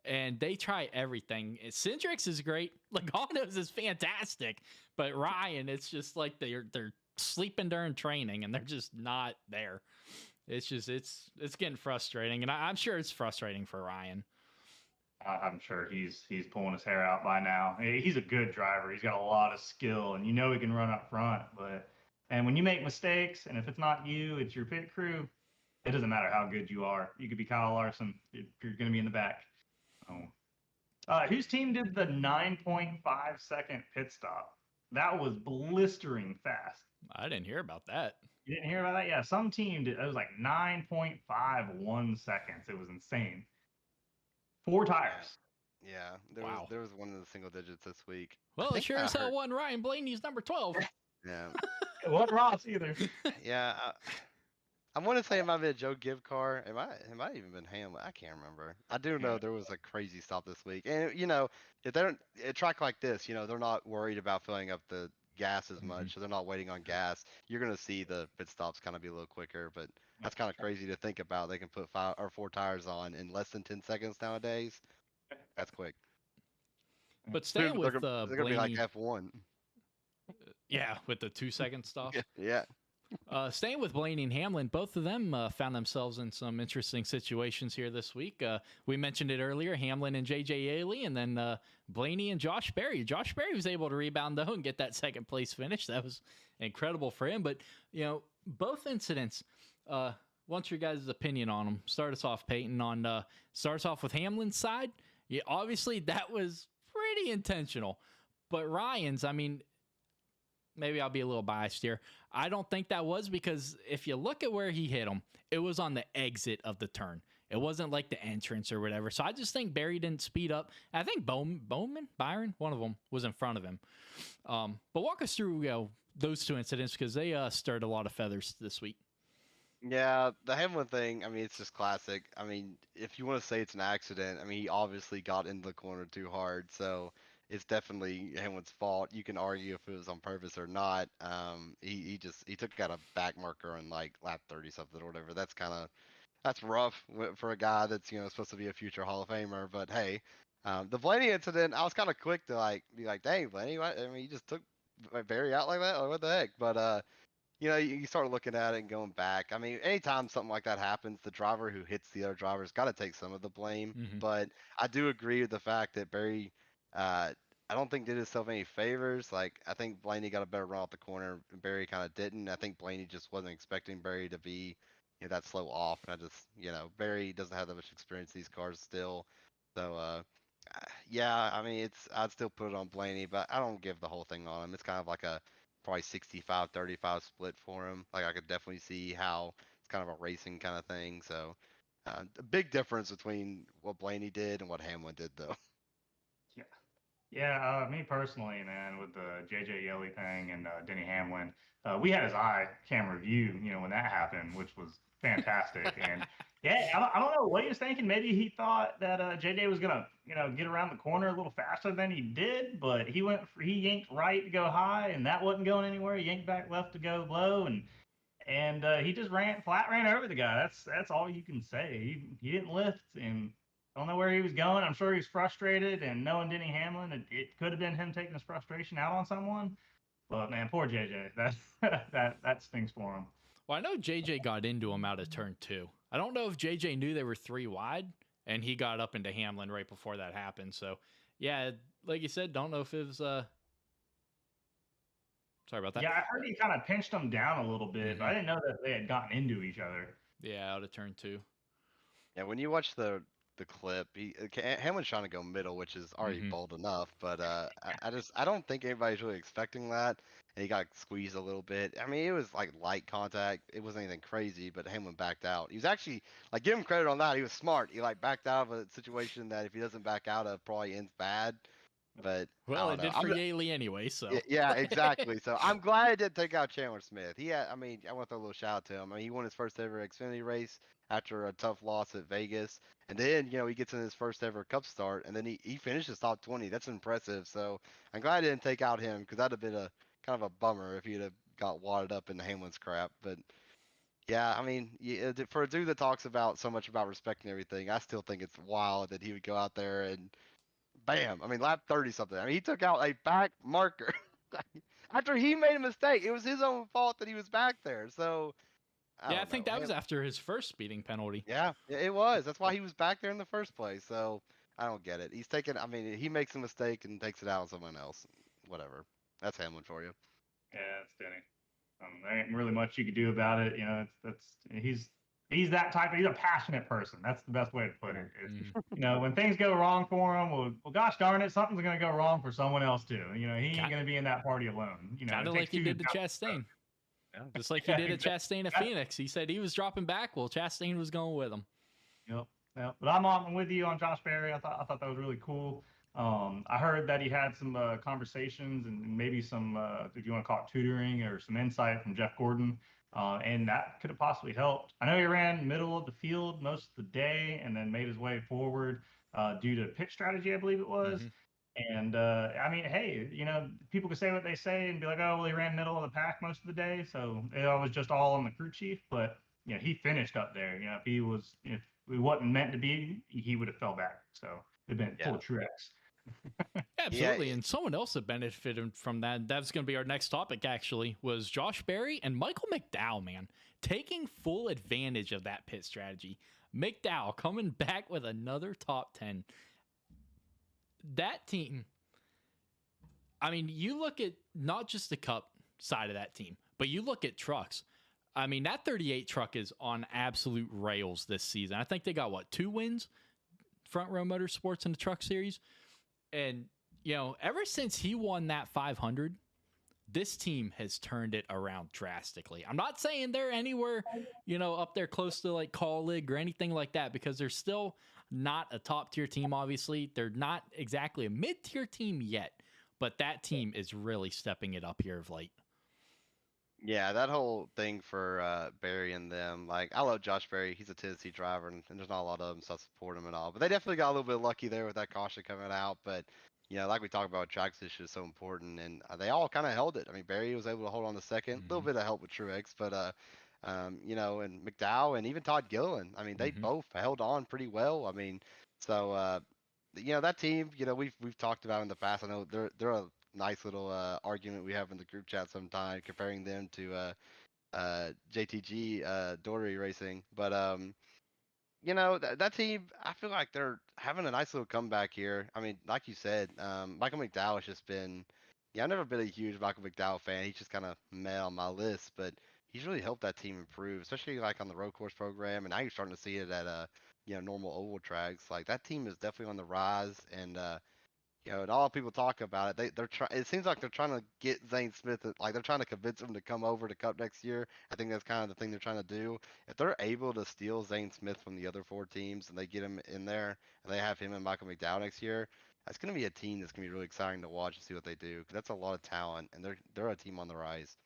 And they try everything. Hendrick's is great. Logano's is fantastic. But Ryan, it's just like they're sleeping during training and they're just not there. It's getting frustrating. And I'm sure it's frustrating for Ryan. I'm sure he's pulling his hair out by now. He's a good driver. He's got a lot of skill, and he can run up front. And when you make mistakes, and if it's not you, it's your pit crew, it doesn't matter how good you are. You could be Kyle Larson. You're going to be in the back. Whose team did the 9.5-second pit stop? That was blistering fast. I didn't hear about that. You didn't hear about that? Yeah, some team did. It was like 9.51 seconds. It was insane. 4 tires. Yeah, there was one in the single digits this week. Well, it sure as hell won Ryan Blaney's number 12. Yeah. It wasn't Ross either. Yeah. I want to say it might have been a Joe Gibbs car. It might even been Hamlin. I can't remember. I do know there was a crazy stop this week. And, if they don't, a track like this, they're not worried about filling up the gas as much. So they're not waiting on gas. You're going to see the pit stops kind of be a little quicker. But that's kind of crazy to think about. They can put 5 or 4 tires on in less than 10 seconds nowadays. That's quick. But staying with they're going to be like F1. Yeah, with the 2-second stop. Yeah. Staying with Blaney and Hamlin, both of them found themselves in some interesting situations here this week. We mentioned it earlier, Hamlin and J.J. Yaley, and then Blaney and Josh Berry. Josh Berry was able to rebound, though, and get that second place finish. That was incredible for him. But, both incidents, what's your guys' opinion on them? Start us off, Peyton, starts off with Hamlin's side. Yeah, obviously, that was pretty intentional. But Ryan's, I mean, maybe I'll be a little biased here. I don't think that was, because if you look at where he hit him, it was on the exit of the turn. It wasn't like the entrance or whatever. So I just think Barry didn't speed up. I think Byron, one of them was in front of him. But walk us through those 2 incidents, because they stirred a lot of feathers this week. Yeah, the Hamlin thing, I mean, it's just classic. I mean, if you want to say it's an accident, I mean, he obviously got into the corner too hard. So it's definitely Hamlin's fault. You can argue if it was on purpose or not. He took out a back marker on like lap 30 something or whatever. That's rough for a guy that's supposed to be a future Hall of Famer. But hey, the Blaney incident, I was kind of quick to be like, dang, Blaney, what? I mean, you just took Barry out like that? Like, what the heck? But you start looking at it and going back. I mean, anytime something like that happens, the driver who hits the other driver's got to take some of the blame. Mm-hmm. But I do agree with the fact that Barry, I don't think did himself any favors. Like, I think Blaney got a better run off the corner, and Barry kind of didn't. I think Blaney just wasn't expecting Barry to be that slow off. And I just, Barry doesn't have that much experience in these cars still. So, yeah, I mean, I'd still put it on Blaney, but I don't give the whole thing on him. It's kind of like a probably 65-35 split for him. Like, I could definitely see how it's kind of a racing kind of thing. So, a big difference between what Blaney did and what Hamlin did, though. Yeah, me personally, man, with the J.J. Yeley thing and Denny Hamlin, we had his eye camera view, when that happened, which was fantastic. And yeah, I don't know what he was thinking. Maybe he thought that J.J. was gonna, get around the corner a little faster than he did, but he yanked right to go high, and that wasn't going anywhere. He yanked back left to go low, and he just ran over the guy. That's all you can say. He didn't lift, and I don't know where he was going. I'm sure he was frustrated, and knowing Denny Hamlin, it could have been him taking his frustration out on someone. But man, poor JJ. That stings for him. Well, I know JJ got into him out of turn 2. I don't know if JJ knew they were 3 wide, and he got up into Hamlin right before that happened. So, yeah, like you said, don't know if it was. Sorry about that. Yeah, I heard he kind of pinched him down a little bit, but I didn't know that they had gotten into each other. Yeah, out of turn 2. Yeah, when you watch the the clip. Hamlin's trying to go middle, which is already Mhm. bold enough. But I don't think anybody's really expecting that. And he got squeezed a little bit. I mean, it was like light contact. It wasn't anything crazy, but Hamlin backed out. He was actually like, give him credit on that. He was smart. He like backed out of a situation that if he doesn't back out of, probably ends bad. But I Well, don't it know. did for Yaley anyway, so. Yeah, exactly. So I'm glad it did take out Chandler Smith. I mean, I want to throw a little shout out to him. I mean, he won his first ever Xfinity race after a tough loss at Vegas. And then, he gets in his first ever Cup start, and then he finishes top 20. That's impressive. So I'm glad it didn't take out him, because that'd have been a kind of a bummer if he'd have got wadded up in Hamlin's crap. But yeah, I mean, for a dude that talks about so much about respecting everything, I still think it's wild that he would go out there and bam. I mean, lap 30 something. I mean, he took out a back marker after he made a mistake. It was his own fault that he was back there. So, I Yeah, I don't think know. that was after his first speeding penalty. Yeah, it was. That's why he was back there in the first place. So, I don't get it. He's taking, I mean, he makes a mistake and takes it out on someone else. Whatever. That's Hamlin for you. Yeah, it's Denny. There ain't really much you could do about it. He's that type of, he's a passionate person. That's the best way to put it. When things go wrong for him, well, gosh darn it, something's going to go wrong for someone else too. He ain't going to be in that party alone. Kind of like he did to Chastain. Yeah, just like he did at Chastain at Phoenix. He said he was dropping back. Well, Chastain was going with him. Yep. But I'm with you on Josh Berry. I thought that was really cool. I heard that he had some conversations and maybe some, if you want to call it tutoring or some insight from Jeff Gordon. And that could have possibly helped. I know he ran middle of the field most of the day and then made his way forward due to pitch strategy, I believe it was. And I mean, hey, people could say what they say and be like, oh, well, he ran middle of the pack most of the day, so it was just all on the crew chief. But he finished up there. If it wasn't meant to be, he would have fell back. So it'd been full Truex. Absolutely. And someone else that benefited from that, that's going to be our next topic, actually, was Josh Berry and Michael McDowell, man, taking full advantage of that pit strategy. McDowell coming back with another top 10. That team, I mean, you look at not just the Cup side of that team, but you look at trucks. I mean, that 38 truck is on absolute rails this season. I think they got, 2 wins? Front Row Motorsports in the Truck Series. And, ever since he won that 500, this team has turned it around drastically. I'm not saying they're anywhere, up there close to like Colleague or anything like that, because they're still not a top tier team. Obviously, they're not exactly a mid tier team yet, but that team is really stepping it up here of late. Yeah, that whole thing for Barry and them, like, I love Josh Berry. He's a Tennessee driver, and there's not a lot of them, so I support him and all. But they definitely got a little bit lucky there with that caution coming out. But, like we talked about, track position is so important, and they all kind of held it. I mean, Barry was able to hold on to second, a little bit of help with Truex, but, and McDowell and even Todd Gilliland, I mean, they both held on pretty well. I mean, so, that team, we've talked about in the past. I know they're a nice little argument we have in the group chat sometimes, comparing them to JTG Dory Racing. But that team, I feel like they're having a nice little comeback here. I mean, like you said, Michael McDowell has just been, I've never been a huge Michael McDowell fan. He's just kind of meh on my list, but he's really helped that team improve, especially like on the road course program. And now you're starting to see it at normal oval tracks. Like, that team is definitely on the rise, and and all people talk about it. They're trying. It seems like they're trying to get Zane Smith. Like, they're trying to convince him to come over to Cup next year. I think that's kind of the thing they're trying to do. If they're able to steal Zane Smith from the other 4 teams and they get him in there and they have him and Michael McDowell next year, that's going to be a team that's going to be really exciting to watch and see what they do. 'Cause that's a lot of talent, and they're a team on the rise.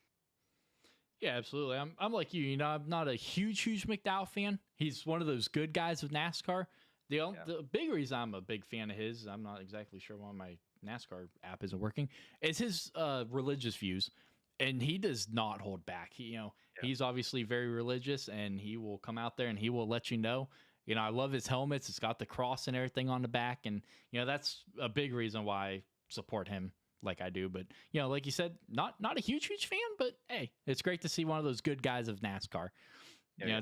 Yeah, absolutely. I'm like you. I'm not a huge McDowell fan. He's one of those good guys of NASCAR. The big reason I'm a big fan of his, I'm not exactly sure why my NASCAR app isn't working, is his religious views. And he does not hold back. He's obviously very religious, and he will come out there and he will let you know. I love his helmets. It's got the cross and everything on the back. And, that's a big reason why I support him like I do. But, like you said, not a huge fan, but hey, it's great to see one of those good guys of NASCAR.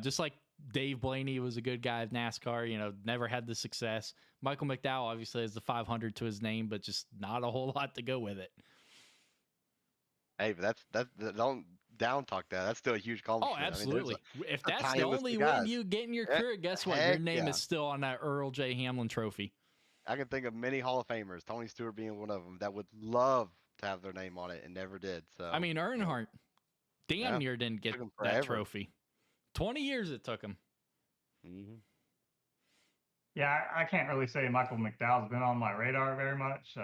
Just like Dave Blaney was a good guy of NASCAR, never had the success. Michael McDowell obviously has the 500 to his name, but just not a whole lot to go with it. Hey, but that's don't down talk that. That's still a huge Oh, accomplishment. absolutely. If a that's tiny the list of only win guys. you get in your Eh, career, guess what? Your heck name yeah. is still on that Earl J. Hamlin trophy. I can think of many Hall of Famers, Tony Stewart being one of them, that would love to have their name on it and never did. I So, mean, Earnhardt damn yeah, near didn't get took him that forever. trophy. 20 years it took him. Hmm. Yeah, I can't really say Michael McDowell's been on my radar very much.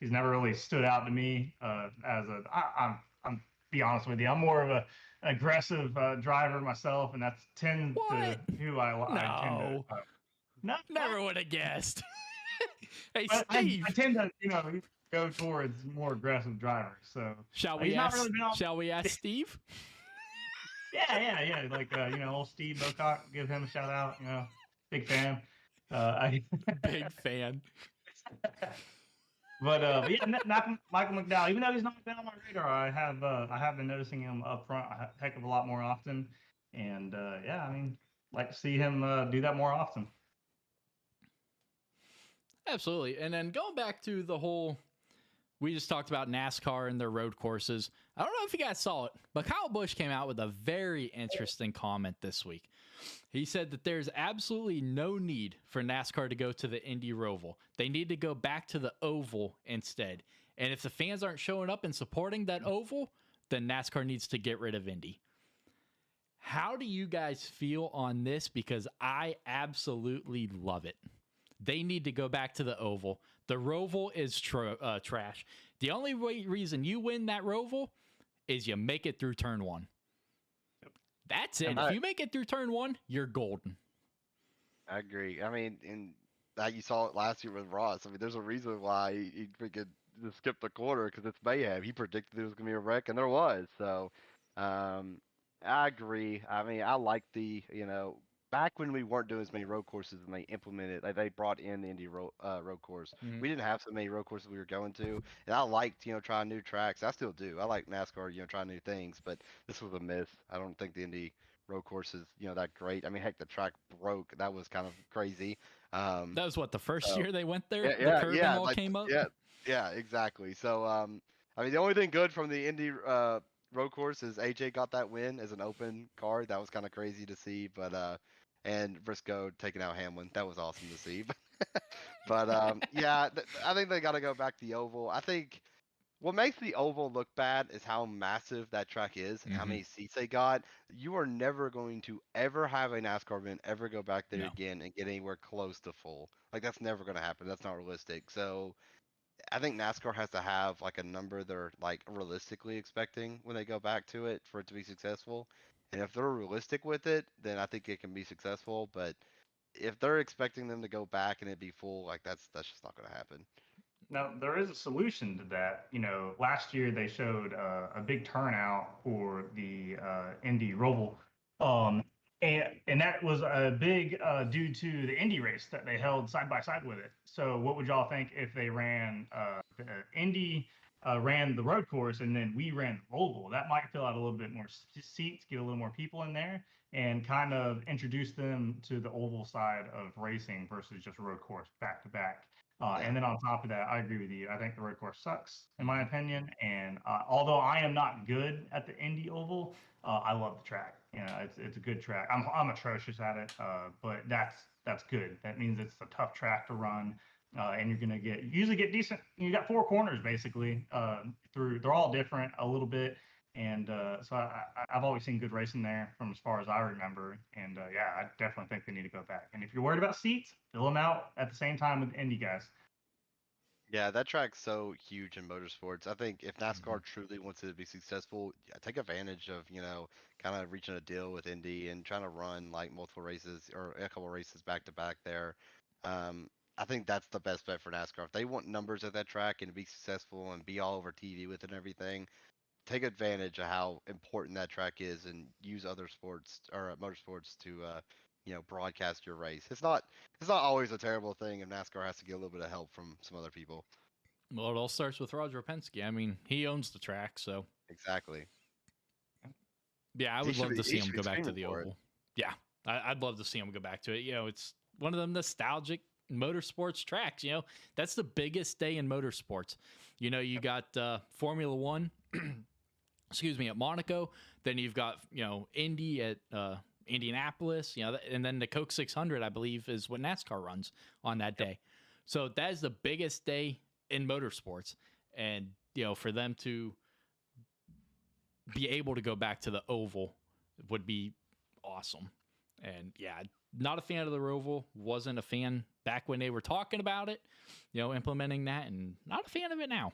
He's never really stood out to me I'm be honest with you, I'm more of an aggressive driver myself, and that's tend to What? who I tend to. No. No, Never would have guessed. Hey, but Steve. I tend to go towards more aggressive drivers. So Shall he's we not ask? really been on. Shall we ask Steve? Yeah. Like old Steve Bocock, give him a shout out. Big fan. Big fan. But yeah, Michael McDowell. Even though he's not been on my radar, I have been noticing him up front a heck of a lot more often. And yeah, I mean, like to see him do that more often. Absolutely. And then going back to the whole, we just talked about NASCAR and their road courses. I don't know if you guys saw it, but Kyle Busch came out with a very interesting comment this week. He said that there's absolutely no need for NASCAR to go to the Indy Roval. They need to go back to the oval instead. And if the fans aren't showing up and supporting that oval, then NASCAR needs to get rid of Indy. How do you guys feel on this? Because I absolutely love it. They need to go back to the oval. The Roval is trash. The only reason you win that Roval is you make it through turn one. That's it. If you make it through turn one, you're golden. I agree. I mean, you saw it last year with Ross. I mean, there's a reason why he freaking just skipped the quarter, because it's mayhem. He predicted there was going to be a wreck, and there was. So, I agree. I mean, I like back when we weren't doing as many road courses and they implemented, like they brought in the Indy road course. Mhm. We didn't have so many road courses we were going to, and I liked trying new tracks. I still do. I like NASCAR, trying new things, but this was a miss. I don't think the Indy road course is that great. I mean, heck, the track broke. That was kind of crazy. That was what, the first so- year they went there? Yeah, The curving all like, came up? yeah, exactly. So, I mean, the only thing good from the Indy road course is AJ got that win as an open card. That was kind of crazy to see, but and Briscoe taking out Hamlin, that was awesome to see. But yeah, I think they got to go back to the oval. I think what makes the oval look bad is how massive that track is and how many seats they got. You are never going to ever have a NASCAR event ever go back there No. again and get anywhere close to full. Like, that's never going to happen. That's not realistic. So I think NASCAR has to have like a number they're like realistically expecting when they go back to it for it to be successful. And if they're realistic with it, then I think it can be successful. But if they're expecting them to go back and it be full, like that's just not going to happen. Now, there is a solution to that. Last year they showed a big turnout for the Indy Roval, and that was a big due to the Indy race that they held side by side with it. So, what would y'all think if they ran the Indy ran the road course and then we ran the Roval? That might fill out a little bit more seats, get a little more people in there, and kind of introduce them to the oval side of racing versus just road course back to back. And then on top of that, I agree with you. I think the road course sucks, in my opinion. And although I am not good at the Indy Oval, I love the track. It's a good track. I'm atrocious at it, but that's good. That means it's a tough track to run, and you're gonna usually get decent. You got four corners basically through. They're all different a little bit, and so I've always seen good racing there from as far as I remember. And yeah, I definitely think they need to go back. And if you're worried about seats, fill them out at the same time with the Indy guys. Yeah, that track's so huge in motorsports. I think if NASCAR truly wants it to be successful, take advantage of, kind of reaching a deal with Indy and trying to run like multiple races or a couple races back to back there. I think that's the best bet for NASCAR. If they want numbers at that track and to be successful and be all over TV with it and everything, take advantage of how important that track is and use other sports or motorsports to broadcast your race. It's not always a terrible thing if NASCAR has to get a little bit of help from some other people. Well, it all starts with Roger Penske. I mean, he owns the track, so Exactly. yeah, I He would should love be- to he see him should be go back to screaming the for it. oval. Yeah, I'd love to see him go back to it. It's one of them nostalgic motorsports tracks. That's the biggest day in motorsports. You got Formula One. at Monaco. Then you've got, Indy at Indianapolis, and then the Coke 600, I believe, is what NASCAR runs on that day. So that is the biggest day in motorsports. And, for them to be able to go back to the oval would be awesome. And yeah, not a fan of the oval, wasn't a fan back when they were talking about it, implementing that, and not a fan of it now.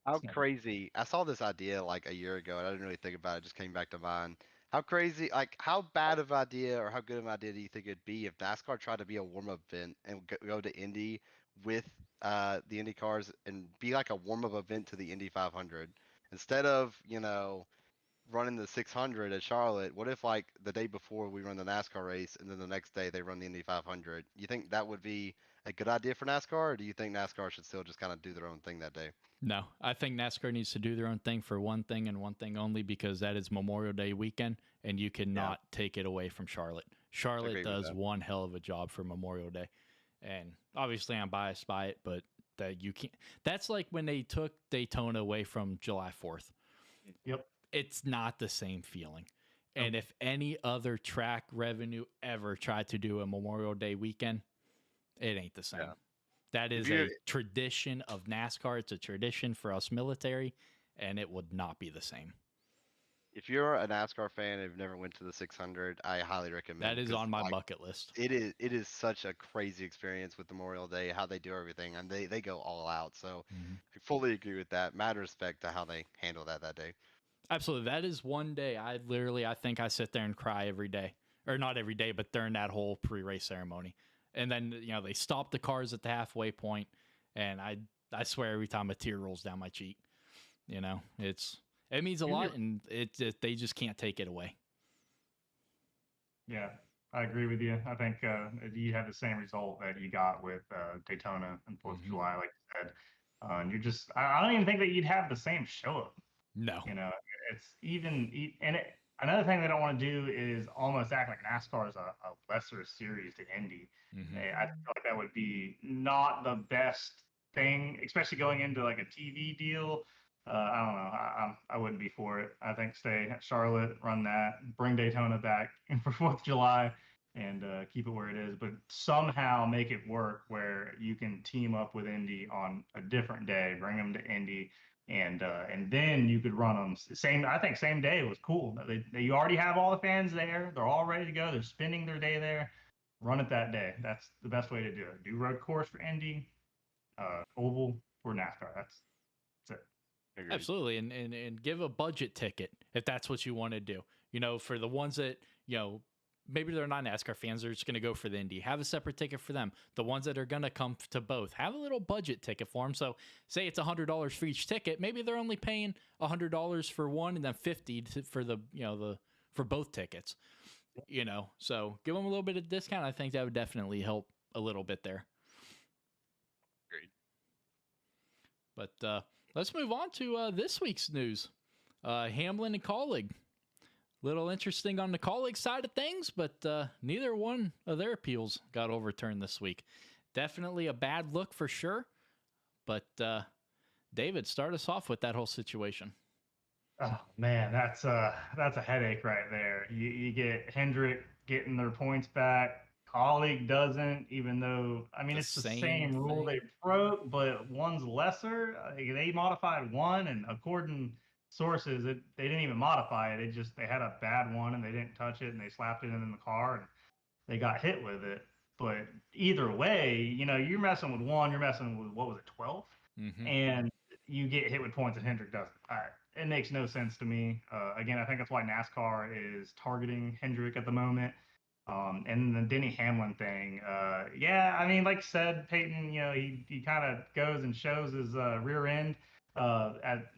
How crazy. I saw this idea like a year ago and I didn't really think about it, just came back to mind. How crazy, like how bad of an idea or how good of an idea do you think it'd be if NASCAR tried to be a warm-up event and go to Indy with the Indy cars and be like a warm-up event to the Indy 500 instead of, running the 600 at Charlotte? What if like the day before we run the NASCAR race and then the next day they run the Indy 500? You think that would be a good idea for NASCAR, or do you think NASCAR should still just kind of do their own thing that day? No, I think NASCAR needs to do their own thing for one thing and one thing only, because that is Memorial Day weekend, and you cannot take it away from Charlotte. Charlotte does one hell of a job for Memorial Day, and obviously I'm biased by it, but that you can't. That's like when they took Daytona away from July 4th. Yep. It's not the same feeling. And if any other track revenue ever tried to do a Memorial Day weekend, it ain't the same. Yeah. That is a tradition of NASCAR. It's a tradition for us military, and it would not be the same. If you're a NASCAR fan and have never went to the 600, I highly recommend. That is on my bucket list. It is such a crazy experience with Memorial Day, how they do everything, and they go all out. So I fully agree with that. Mad respect to how they handle that day. Absolutely. That is one day I think I sit there and cry every day. Or not every day, but during that whole pre-race ceremony. And then, they stop the cars at the halfway point, and I swear every time a tear rolls down my cheek. It means a lot, and they just can't take it away. Yeah, I agree with you. I think you have the same result that you got with Daytona and 4th of July, like you said. And you're just, I don't even think that you'd have the same show up. No. It's another thing they don't want to do is almost act like NASCAR is a lesser series to Indy. I feel like that would be not the best thing, especially going into like a TV deal. I don't know. I wouldn't be for it. I think stay at Charlotte, run that, bring Daytona back for 4th of July, and keep it where it is. But somehow make it work where you can team up with Indy on a different day, bring them to Indy, and then you could run them same. I think same day was cool. You already have all the fans there. They're all ready to go. They're spending their day there. Run it that day. That's the best way to do it. Do road course for Indy, oval for NASCAR. That's it. Agreed. Absolutely, and give a budget ticket if that's what you want to do. For the ones that maybe they're not NASCAR fans, they're just going to go for the Indy. Have a separate ticket for them. The ones that are going to come to both, have a little budget ticket for them. So say it's $100 for each ticket. Maybe they're only paying $100 for one and then $50 for for both tickets. So give them a little bit of discount. I think that would definitely help a little bit there. Agreed. But let's move on to this week's news. Hamlin and Colleague. Little interesting on the Colleague side of things, but neither one of their appeals got overturned this week. Definitely a bad look for sure. But David, start us off with that whole situation. Oh man, that's a headache right there. You get Hendrick getting their points back. Colleague doesn't, even though it's the same rule they broke, but one's lesser. They modified one, and according sources, they didn't even modify it. They had a bad one and they didn't touch it, and they slapped it in the car and they got hit with it. But either way, you're messing with one, you're messing with, what was it, 12? And you get hit with points and Hendrick doesn't. It makes no sense to me. Again, I think that's why NASCAR is targeting Hendrick at the moment. And the Denny Hamlin thing, like you said, Peyton, he kind of goes and shows his rear end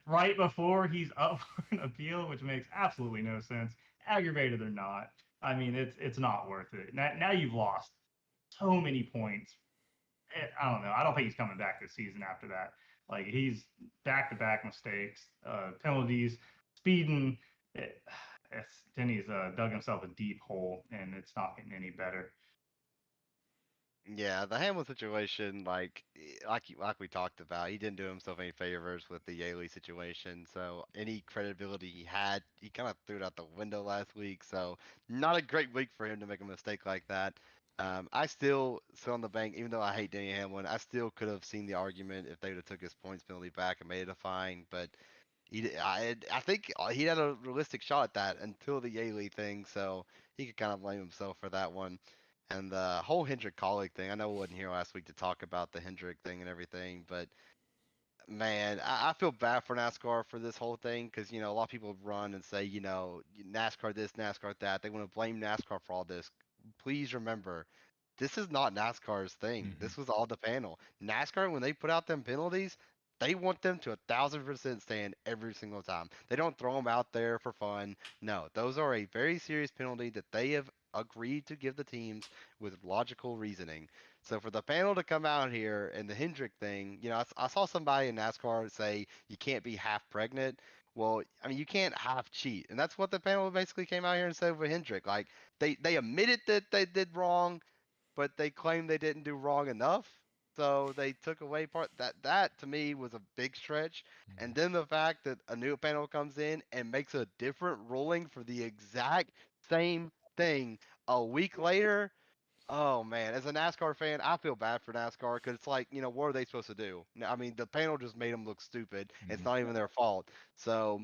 right before he's up for an appeal, which makes absolutely no sense, aggravated or not. It's not worth it. Now you've lost so many points. I don't know. I don't think he's coming back this season after that. Like, he's back-to-back mistakes, penalties, speeding. Denny's dug himself a deep hole, and it's not getting any better. Yeah, the Hamlin situation, like we talked about, he didn't do himself any favors with the Yaley situation. So any credibility he had, he kind of threw it out the window last week. So not a great week for him to make a mistake like that. I still sit on the bank, even though I hate Danny Hamlin. I still could have seen the argument if they would have took his points penalty back and made it a fine, but I think he had a realistic shot at that until the Yaley thing. So he could kind of blame himself for that one. And the whole Hendrick colleague thing, I know we wasn't here last week to talk about the Hendrick thing and everything, but man, I feel bad for NASCAR for this whole thing because, a lot of people run and say, NASCAR this, NASCAR that. They want to blame NASCAR for all this. Please remember, this is not NASCAR's thing. Mm-hmm. This was all the panel. NASCAR, when they put out them penalties, they want them to 1,000% stand every single time. They don't throw them out there for fun. No, those are a very serious penalty that they have agreed to give the teams with logical reasoning. So for the panel to come out here and the Hendrick thing, I saw somebody in NASCAR say you can't be half pregnant. Well, I mean, you can't half cheat, and that's what the panel basically came out here and said with Hendrick. Like they admitted that they did wrong, but they claimed they didn't do wrong enough. So they took away part that to me was a big stretch. And then the fact that a new panel comes in and makes a different ruling for the exact same thing a week later. Oh man, as a NASCAR fan, I feel bad for NASCAR because it's like, what are they supposed to do? I mean, the panel just made them look stupid. It's Mm-hmm. not even their fault. So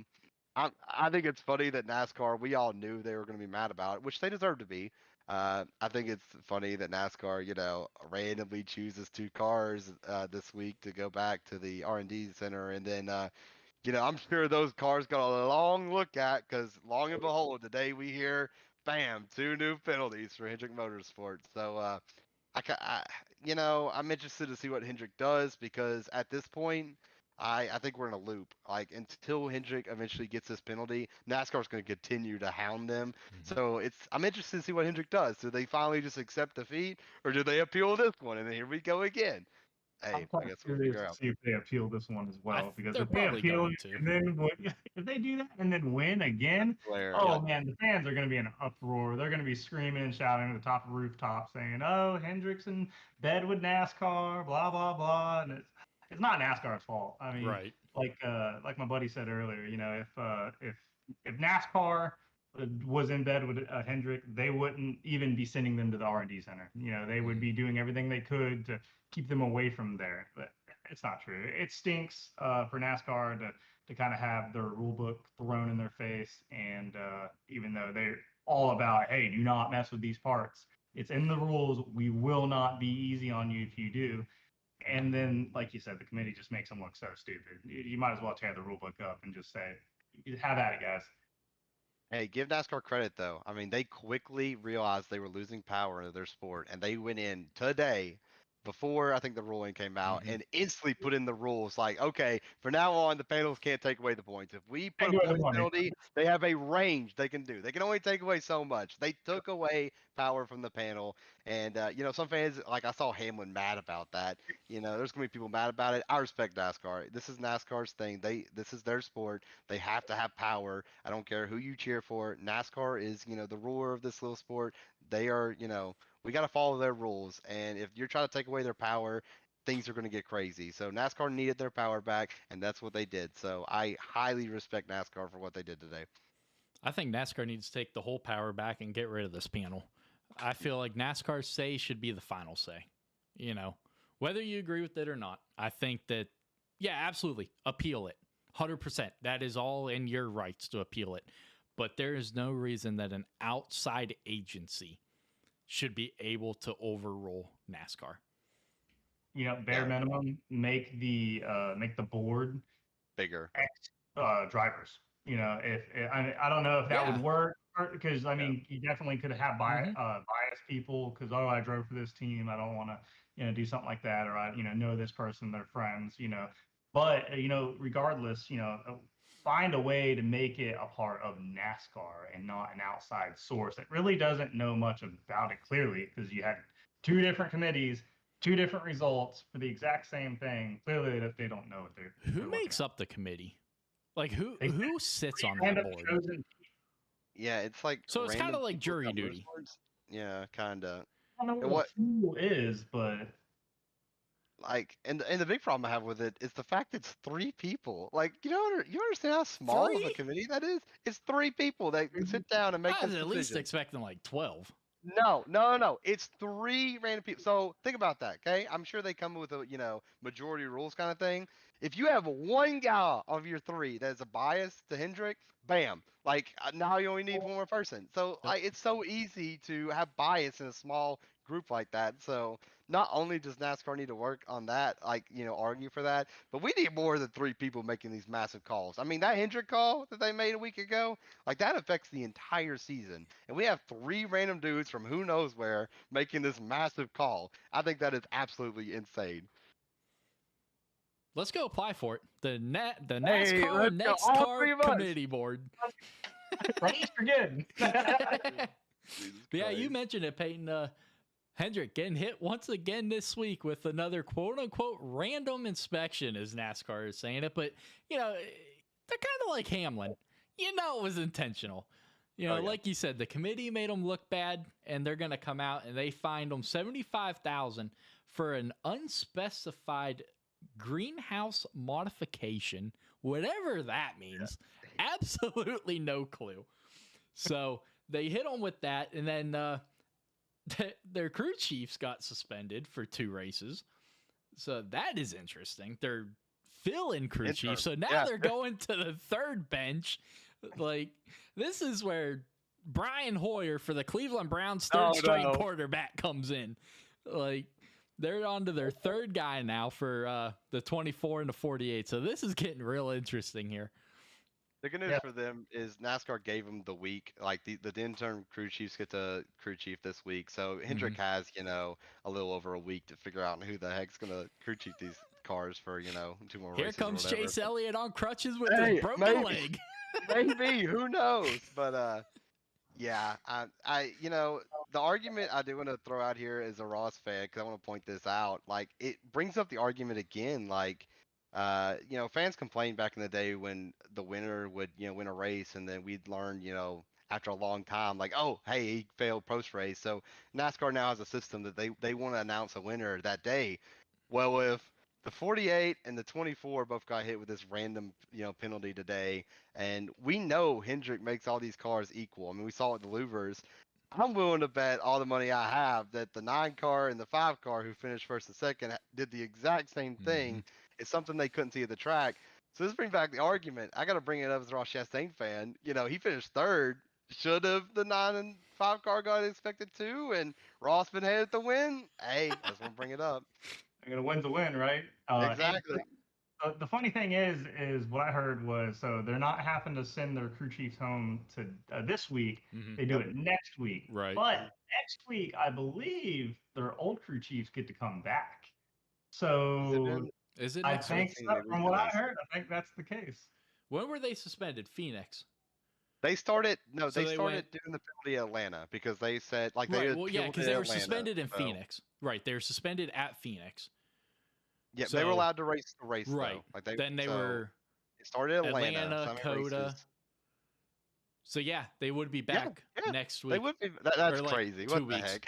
I think it's funny that NASCAR, we all knew they were going to be mad about it, which they deserve to be. I think it's funny that NASCAR, randomly chooses two cars this week to go back to the R&D center, and then I'm sure those cars got a long look at because, long and behold, today we hear, bam, two new penalties for Hendrick Motorsports. So, I'm interested to see what Hendrick does because at this point, I think we're in a loop. Like until Hendrick eventually gets this penalty, NASCAR's going to continue to hound them. Mm-hmm. So I'm interested to see what Hendrick does. Do they finally just accept defeat, or do they appeal this one? And then here we go again. Hey, I'm I kind of guess we'll curious figure to out. see if they appeal this one as well, because They're if they probably appeal going it to. and then if they do that and then win again, Blair, oh yeah. man, the fans are going to be in an uproar. They're going to be screaming and shouting at the top of the rooftop, saying, "Oh, Hendrick's in bed with NASCAR, blah blah blah," and it's not NASCAR's fault. I mean, Right. like my buddy said earlier, if NASCAR was in bed with Hendrick, they wouldn't even be sending them to the R&D center. They would be doing everything they could to keep them away from there. But it's not true. It stinks for NASCAR to kind of have their rule book thrown in their face, and even though they're all about, hey, do not mess with these parts. It's in the rules. We will not be easy on you if you do. And then, like you said, the committee just makes them look so stupid. You might as well tear the rule book up and just say, have at it, guys. Hey, give NASCAR credit though. I mean, they quickly realized they were losing power in their sport, and they went in today, before I think the ruling came out, Mm-hmm. and instantly put in the rules like, okay, from now on, the panels can't take away the points. If we put Can't a do what they points want. penalty, they have a range they can do. They can only take away so much. They took away power from the panel, and some fans, like I saw Hamlin mad about that. There's gonna be people mad about it. I respect NASCAR. This is NASCAR's thing. This is their sport. They have to have power. I don't care who you cheer for. NASCAR is, the ruler of this little sport. They are, we got to follow their rules. And if you're trying to take away their power, things are going to get crazy. So NASCAR needed their power back, and that's what they did. So I highly respect NASCAR for what they did today. I think NASCAR needs to take the whole power back and get rid of this panel. I feel like NASCAR's say should be the final say. Whether you agree with it or not, I think that, yeah, absolutely, appeal it. 100%. That is all in your rights to appeal it. But there is no reason that an outside agency should be able to overrule NASCAR. Bare Yeah. minimum, make the board Bigger. drivers. I don't know if that Yeah. would work, because I mean, you definitely could have Mhm. biased people because, oh, I drove for this team, I don't want to do something like that, or I know this person, they're friends. But regardless, find a way to make it a part of NASCAR and not an outside source that really doesn't know much about it, clearly, because you had two different committees, two different results for the exact same thing. Clearly, that they don't know what they're Who looking makes at. up the committee? Like who They who sits on end that up board? chosen. Yeah, it's like So it's kind random of like people jury at duty. motorsports. Yeah, kind of. don't know And what what a fool is, but like and the big problem I have with it is the fact it's 3 people. Like you understand how small of a 3? committee that is? It's 3 people that sit down and make I was this at least decision. expecting like 12. No. It's 3 random people. So think about that, okay? I'm sure they come with a majority rules kind of thing. If you have one guy of your 3 that is a bias to Hendrick, bam, like now you only need one more person. So Yep. it's so easy to have bias in a small group like that. So not only does NASCAR need to work on that, like argue for that, but we need more than 3 people making these massive calls. I mean, that Hendrick call that they made a week ago, like that affects the entire season. And we have 3 random dudes from who knows where making this massive call. I think that is absolutely insane. Let's go apply for it. The Hey, NASCAR let's go. All 3 NEXXTCAR of us. committee board. race again. Jesus Yeah, you Christ. mentioned it, Peyton. Hendrick getting hit once again this week with another quote unquote random inspection, as NASCAR is saying it. But, they're kind of like Hamlin. It was intentional. Oh, yeah. Like you said, the committee made them look bad, and they're going to come out and they fined them $75,000 for an unspecified greenhouse modification, whatever that means. Yeah. Absolutely no clue. So they hit them with that, and then their crew chiefs got suspended for 2 races. So that is interesting. They're fill-in crew chiefs. So now they're going to the 3rd bench. Like, this is where Brian Hoyer for the Cleveland Browns 3rd-string quarterback comes in. Like, they're on to their 3rd guy now for the 24 and the 48. So this is getting real interesting here. The good news for them is NASCAR gave them the week. Like the intern crew chiefs get to crew chief this week. So Hendrick has, a little over a week to figure out who the heck's going to crew chief these cars for, 2 more races. Here comes Chase Elliott on crutches with hey, his broken leg. Maybe, who knows? But yeah, the argument I do want to throw out here as a Ross fan, because I want to point this out. Like, it brings up the argument again. Like, fans complained back in the day when the winner would, win a race, and then we'd learn, after a long time, like, oh, hey, he failed post race. So NASCAR now has a system that they want to announce a winner that day. Well, if the 48 and the 24 both got hit with this random, penalty today, and we know Hendrick makes all these cars equal. I mean, we saw it at the Louvers. I'm willing to bet all the money I have that the 9 car and the 5 car who finished 1st and 2nd did the exact same thing. It's something they couldn't see at the track. So this brings back the argument. I got to bring it up as a Ross Chastain fan. He finished 3rd. Should have the 9 and 5 car got expected to, and Ross been headed to win? Hey, I just want to bring it up. I'm gonna win's a win, right? Exactly. The funny thing is what I heard was, so they're not having to send their crew chiefs home to this week. They do it next week. Right. But next week, I believe their old crew chiefs get to come back. So is it I next think week? so, from what I heard, I think that's the case. When were they suspended? Phoenix. They started they started doing the penalty at Atlanta because they said like they because they were suspended in Phoenix. Right, they were suspended at Phoenix. Yeah, so, they were allowed to race the race. Right. Though. Like they were. It started at Atlanta, Coda. So yeah, they would be back next week. They would be. That's crazy. What the heck?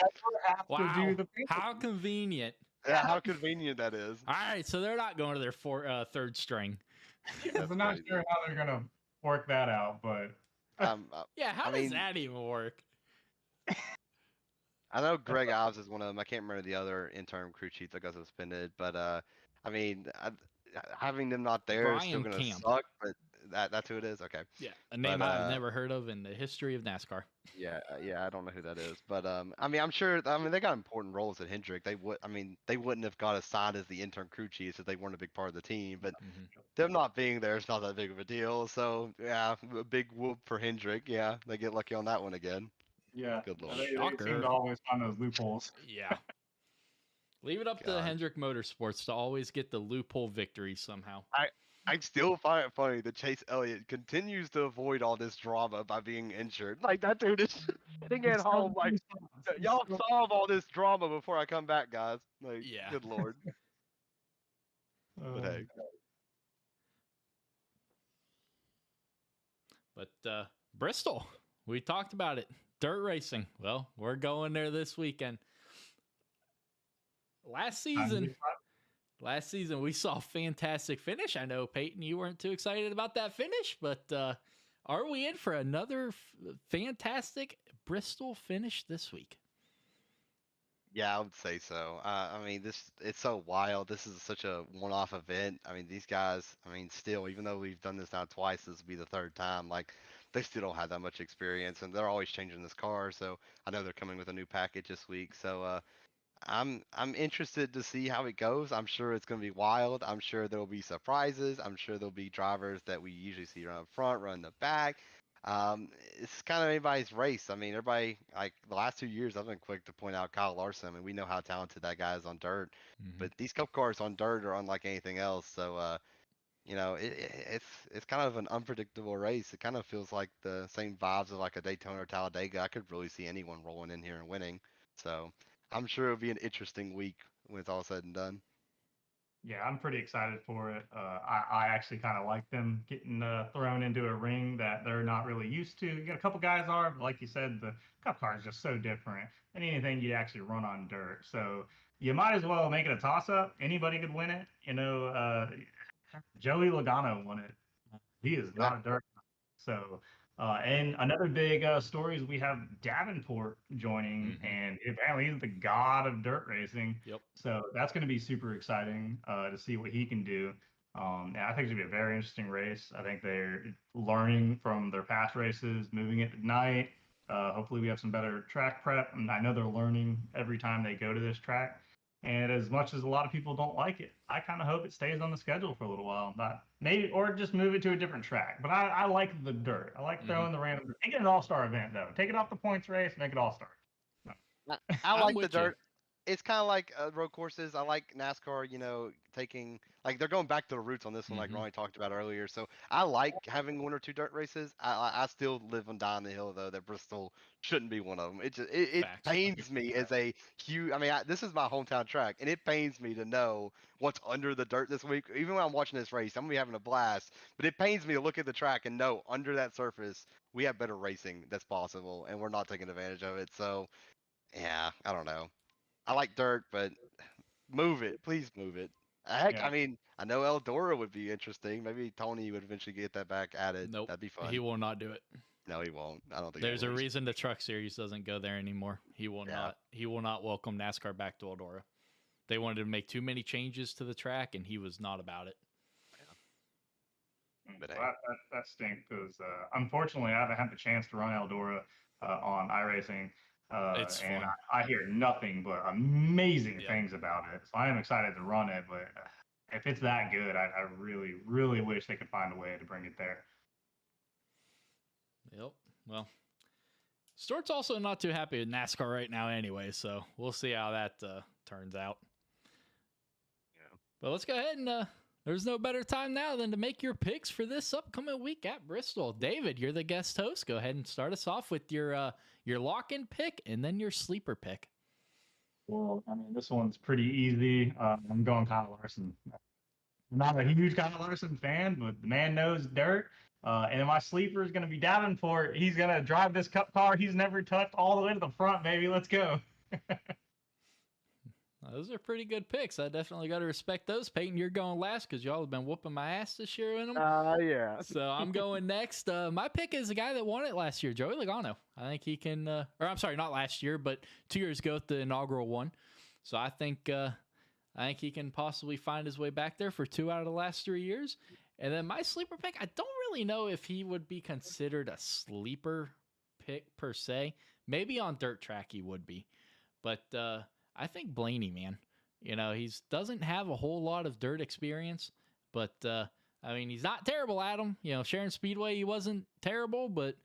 Wow. How convenient. Yeah, how convenient that is. All right, so they're not going to their 3rd string. I'm not sure how they're gonna work that out, but. Yeah, how does that even work? I know Greg Ives is one of them. I can't remember the other interim crew chief that got suspended, but having them not there is still going to suck. But that's who it is. Okay. Yeah, a name I've never heard of in the history of NASCAR. Yeah, I don't know who that is, but I'm sure. They got important roles at Hendrick. They wouldn't have got assigned as the interim crew chiefs if they weren't a big part of the team. But them not being there is not that big of a deal. So yeah, a big whoop for Hendrick. Yeah, they get lucky on that one again. Yeah, good lord. They seem to always find those loopholes. Yeah. Leave it up to Hendrick Motorsports to always get the loophole victory somehow. I still find it funny that Chase Elliott continues to avoid all this drama by being injured. Like, that dude is sitting at home like, y'all solve all this drama before I come back, guys. Like, good lord. But hey. But Bristol, we talked about it. Dirt racing. Well, we're going there this weekend. Last Time to be season, excited. last season we saw a fantastic finish. I know Peyton, you weren't too excited about that finish, but are we in for another fantastic Bristol finish this week? Yeah, I would say so. I mean, it's so wild. This is such a one-off event. I mean, these guys, I mean, still, even though we've done this now twice, this will be the third time. Like, they still don't have that much experience, and they're always changing this car. So I know they're coming with a new package this week. So I'm interested to see how it goes. I'm sure it's going to be wild. I'm sure there'll be surprises. I'm sure there'll be drivers that we usually see run up front, run the back. It's kind of anybody's race. I mean, everybody like the last 2 years, I've been quick to point out Kyle Larson. I mean, we know how talented that guy is on dirt, Mm-hmm. but these cup cars on dirt are unlike anything else. So, it's kind of an unpredictable race. It kind of feels like the same vibes of like a Daytona or Talladega. I could really see anyone rolling in here and winning. So I'm sure it'll be an interesting week when it's all said and done. Yeah, I'm pretty excited for it. I actually kind of like them getting thrown into a ring that they're not really used to. You got a couple guys are, but like you said, the cup car is just so different than anything you'd actually run on dirt. So you might as well make it a toss up. Anybody could win it. Joey Logano won it. He is Yeah. not a dirt. So, and another big story is we have Davenport joining, Mhm. and apparently he's the god of dirt racing. Yep. So that's going to be super exciting to see what he can do. And I think it's going to be a very interesting race. I think they're learning from their past races, moving it at night. Hopefully, we have some better track prep. And I know they're learning every time they go to this track. And as much as a lot of people don't like it, I kind of hope it stays on the schedule for a little while. Not maybe, or just move it to a different track. But I like the dirt. I like throwing the random. Make it an all-star event though. Take it off the points race, make it all-star. I I'm like the with you. dirt. It's kind of like road courses. I like NASCAR, taking like they're going back to the roots on this one, like Mhm. Ronnie talked about earlier. So I like having 1 or 2 dirt races. I still live and die on the hill though that Bristol shouldn't be one of them. It Facts. pains me as a huge. I mean, this is my hometown track, and it pains me to know what's under the dirt this week. Even when I'm watching this race, I'm gonna be having a blast. But it pains me to look at the track and know under that surface we have better racing that's possible, and we're not taking advantage of it. So yeah, I don't know. I like dirt, but move it. Please move it. Heck, Yeah. I mean, I know Eldora would be interesting. Maybe Tony would eventually get that back added. Nope. That'd be He fun. will not do it. No, he won't. I don't think There's he a will. reason the Truck Series doesn't go there anymore. He will Yeah. not. He will not welcome NASCAR back to Eldora. They wanted to make too many changes to the track, and he was not about it. But Well, hey. that stinks because unfortunately I haven't had the chance to run Eldora on iRacing, It's and fun. I hear nothing but amazing Yep. things about it. So I am excited to run it, but if it's that good, I really, really wish they could find a way to bring it there. Yep. Well, Stewart's also not too happy with NASCAR right now, anyway. So we'll see how that turns out. Yeah. But let's go ahead and there's no better time now than to make your picks for this upcoming week at Bristol. David, you're the guest host. Go ahead and start us off with your lock-in pick and then your sleeper pick. Well, I mean, this one's pretty easy. I'm going Kyle Larson. I'm not a huge Kyle Larson fan, but the man knows dirt. And my sleeper is going to be Davenport. He's going to drive this cup car he's never touched all the way to the front, baby. Let's go. Those are pretty good picks. I definitely got to respect those. Peyton, you're going last because y'all have been whooping my ass this year in them. Yeah. So I'm going next. My pick is the guy that won it last year, Joey Logano. I think he can, or I'm sorry, not last year, but 2 years ago at the inaugural one. So I think he can possibly find his way back there for 2 out of the last 3 years. And then my sleeper pick, I don't really know if he would be considered a sleeper pick per se. Maybe on dirt track he would be, but I think Blaney, man. He doesn't have a whole lot of dirt experience, but I mean, he's not terrible at them. Sharon Speedway, he wasn't terrible, but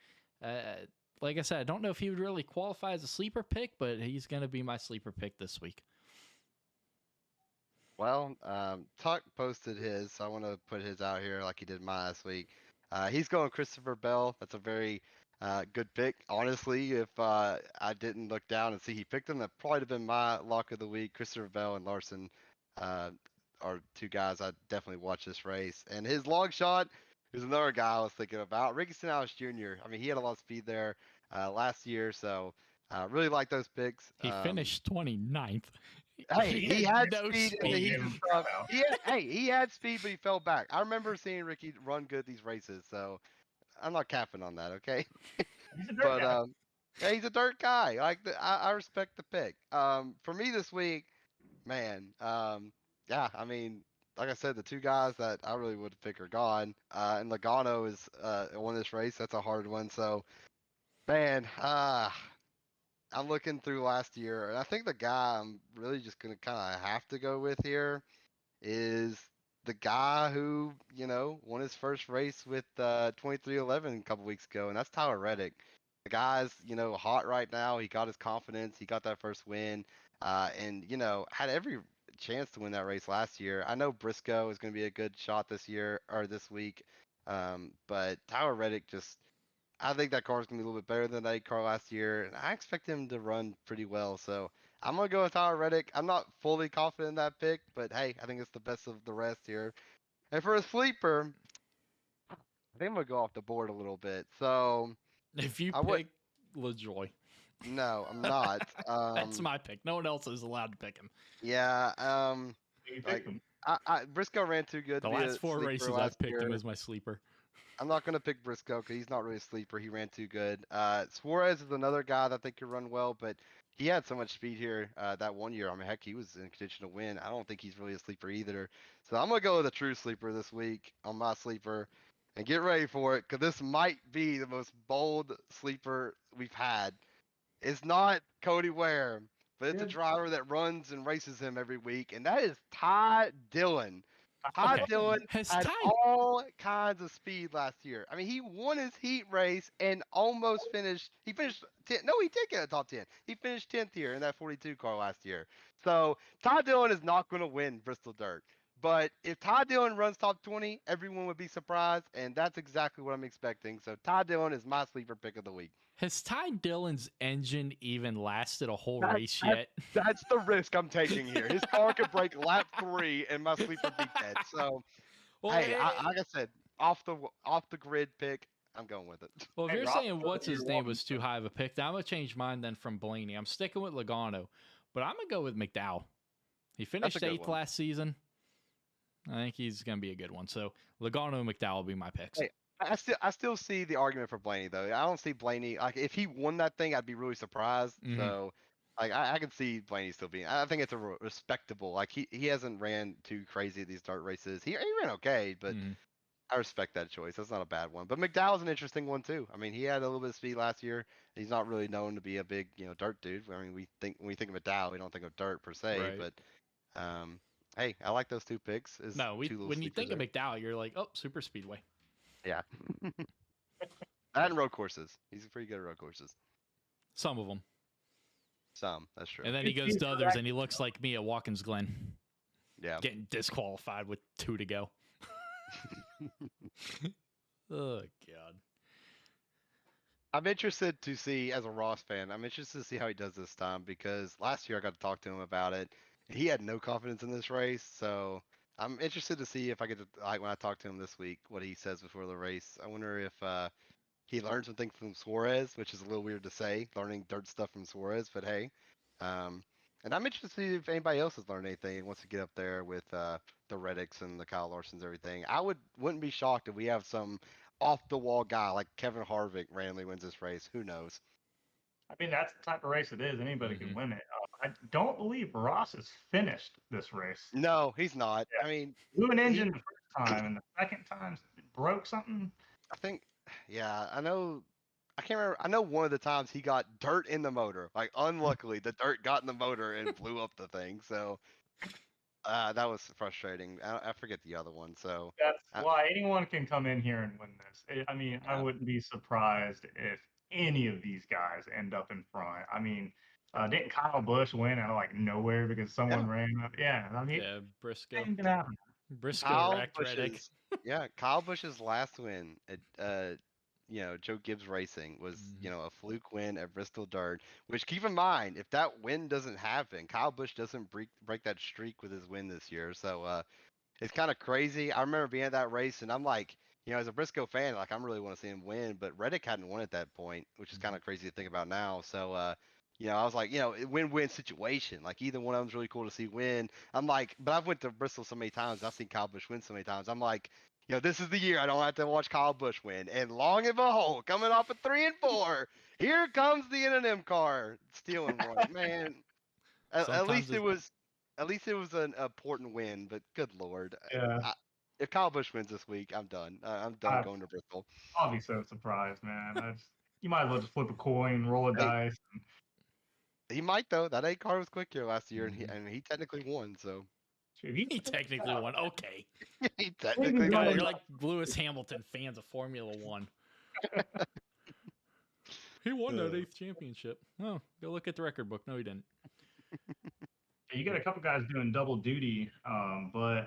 like I said, I don't know if he would really qualify as a sleeper pick, but he's going to be my sleeper pick this week. Well, Tuck posted his, so I want to put his out here like he did mine last week. He's going Christopher Bell. That's a very good pick. Honestly, if I didn't look down and see he picked him, that probably have been my lock of the week. Christopher Bell and Larson are 2 guys I definitely watch this race. And his long shot is another guy I was thinking about. Ricky Stenhouse Jr. I mean, he had a lot of speed there last year, so really like those picks. He finished 29th. Hey, he had no speed in the speed. heat Give and him stuff. out. He had speed, but he fell back. I remember seeing Ricky run good these races, so I'm not capping on that, okay? He's a dirt But guy. yeah, he's a dirt guy. I respect the pick. For me this week, man, yeah, I mean, like I said, the two guys that I really would pick are gone. And Logano is won this race. That's a hard one. So, man, I'm looking through last year, and I think the guy I'm really just gonna kind of have to go with here is the guy who, won his first race with 2311 a couple weeks ago, and that's Tyler Reddick. The guy's, hot right now. He got his confidence. He got that first win, and, had every chance to win that race last year. I know Briscoe is going to be a good shot this year or this week, but Tyler Reddick just. I think that car is going to be a little bit better than that car last year, and I expect him to run pretty well. So I'm going to go with Tyler Reddick. I'm not fully confident in that pick, but hey, I think it's the best of the rest here. And for a sleeper, I think I'm going to go off the board a little bit. So If you I would, pick LaJoy, no, I'm not. that's my pick. No one else is allowed to pick him. Yeah, You like picked him. Briscoe ran too good The to be last a four sleeper races last I've picked year. him as my sleeper. I'm not going to pick Briscoe because he's not really a sleeper. He ran too good. Suarez is another guy that I think could run well, but he had so much speed here that one year. I mean, heck, he was in condition to win. I don't think he's really a sleeper either. So I'm going to go with a true sleeper this week on my sleeper and get ready for it because this might be the most bold sleeper we've had. It's not Cody Ware, but it's a Yeah. driver that runs and races him every week, and that is Ty Dillon. Ty Okay. Dillon Has had Ty all kinds of speed last year. I mean, he won his heat race and almost finished. He finished 10. No, he did get a top 10. He finished 10th here in that 42 car last year. So Ty Dillon is not going to win Bristol Dirt. But if Ty Dillon runs top 20, everyone would be surprised, and that's exactly what I'm expecting. So Ty Dillon is my sleeper pick of the week. has Ty Dillon's engine even lasted a whole That- race that- yet? That's the risk I'm taking here. His car could break lap 3 and my sleeper be dead. So Well, hey, eh, like I said, off the grid pick, I'm going with it. well, if Hey, you're Rob, saying what's his name was too high of a pick, then I'm gonna change mine then from Blaney. I'm sticking with Logano, but I'm gonna go with McDowell. He finished good 8th one. last season. I think he's gonna be a good one. So Logano and McDowell will be my picks. Hey, I still see the argument for Blaney though. I don't see Blaney like if he won that thing, I'd be really surprised. Mhm. So like I can see Blaney still being. I think it's a respectable. Like he hasn't ran too crazy at these dirt races. He ran okay, but Mhm. I respect that choice. That's not a bad one. But McDowell's an interesting one too. I mean, he had a little bit of speed last year. He's not really known to be a big, dirt dude. I mean, when we think of McDowell, we don't think of dirt per se. Right. But hey, I like those two picks. Is No, two little when you sleepers think of there. McDowell, you're like, oh, super speedway. Yeah. And road courses. He's pretty good at road courses. Some of them. Some, that's true. And then he goes to others and he looks like me at Watkins Glen, Yeah. getting disqualified with 2 to go. Oh, God. I'm interested to see, as a Ross fan, I'm interested to see how he does this time because last year I got to talk to him about it. He had no confidence in this race, so I'm interested to see if I get to, like, when I talk to him this week, what he says before the race. I wonder if he learned something from Suarez, which is a little weird to say, learning dirt stuff from Suarez, but hey. And I'm interested to see if anybody else has learned anything and wants to get up there with the Reddicks and the Kyle Larsons, everything. Wouldn't be shocked if we have some off the wall guy like Kevin Harvick randomly wins this race. Who knows? I mean, that's the type of race it is. Anybody Mhm. can win it. I don't believe Ross has finished this race. No, he's not. Yeah. I mean, Blew an engine the first time, and the second time broke something. I think, yeah, I know. I can't remember. I know one of the times he got dirt in the motor. Like, unluckily, the dirt got in the motor and blew up the thing. So that was frustrating. I forget the other one. So That's uh, why anyone can come in here and win this. I mean, I Yeah. wouldn't be surprised if any of these guys end up in front. I mean, didn't Kyle Busch win out of like nowhere because someone ran up? Yeah, I mean, Yeah, Briscoe. anything can happen. Briscoe Kyle wrecked Reddick. Kyle Busch's last win at Joe Gibbs Racing was Mhm. a fluke win at Bristol Dirt. Which, keep in mind, if that win doesn't happen, Kyle Busch doesn't break that streak with his win this year. So it's kind of crazy. I remember being at that race, and I'm like, as a Briscoe fan, like, I'm really want to see him win. But Reddick hadn't won at that point, which is kind of crazy to think about now. So I was like, win-win situation. Like either one of them's really cool to see win. I'm like, but I've went to Bristol so many times. I've seen Kyle Busch win so many times. I'm like, this is the year I don't have to watch Kyle Busch win. And long and behold, coming off of 3 and 4, here comes the N&M car stealing one. Man, at least it was an important win. But good lord, Yeah, if Kyle Busch wins this week, I'm done. I'm done going to Bristol. I'll be so surprised, man. You might as well just flip a coin, roll a dice. He might though. That 8 car was quick here last year, and he technically won. So He technically won. Okay. he technically God, won. you're like Lewis Hamilton fans of Formula One. He won that 8th championship. Oh, go look at the record book. No, he didn't. You got a couple guys doing double duty, but I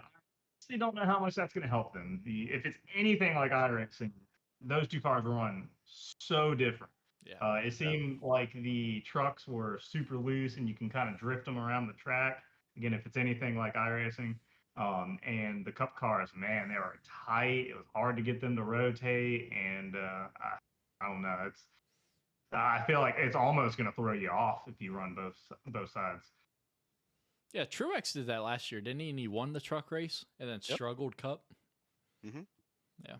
honestly don't know how much that's going to help them. If it's anything like iRacing, those 2 cars run so different. Yeah. It seemed like the trucks were super loose and you can kind of drift them around the track. Again, if it's anything like iRacing, and the Cup cars, man, they were tight. It was hard to get them to rotate, and I don't know. I feel like it's almost going to throw you off if you run both sides. Yeah, Truex did that last year, didn't he? And he won the truck race and then struggled Cup. Mm-hmm. Yeah.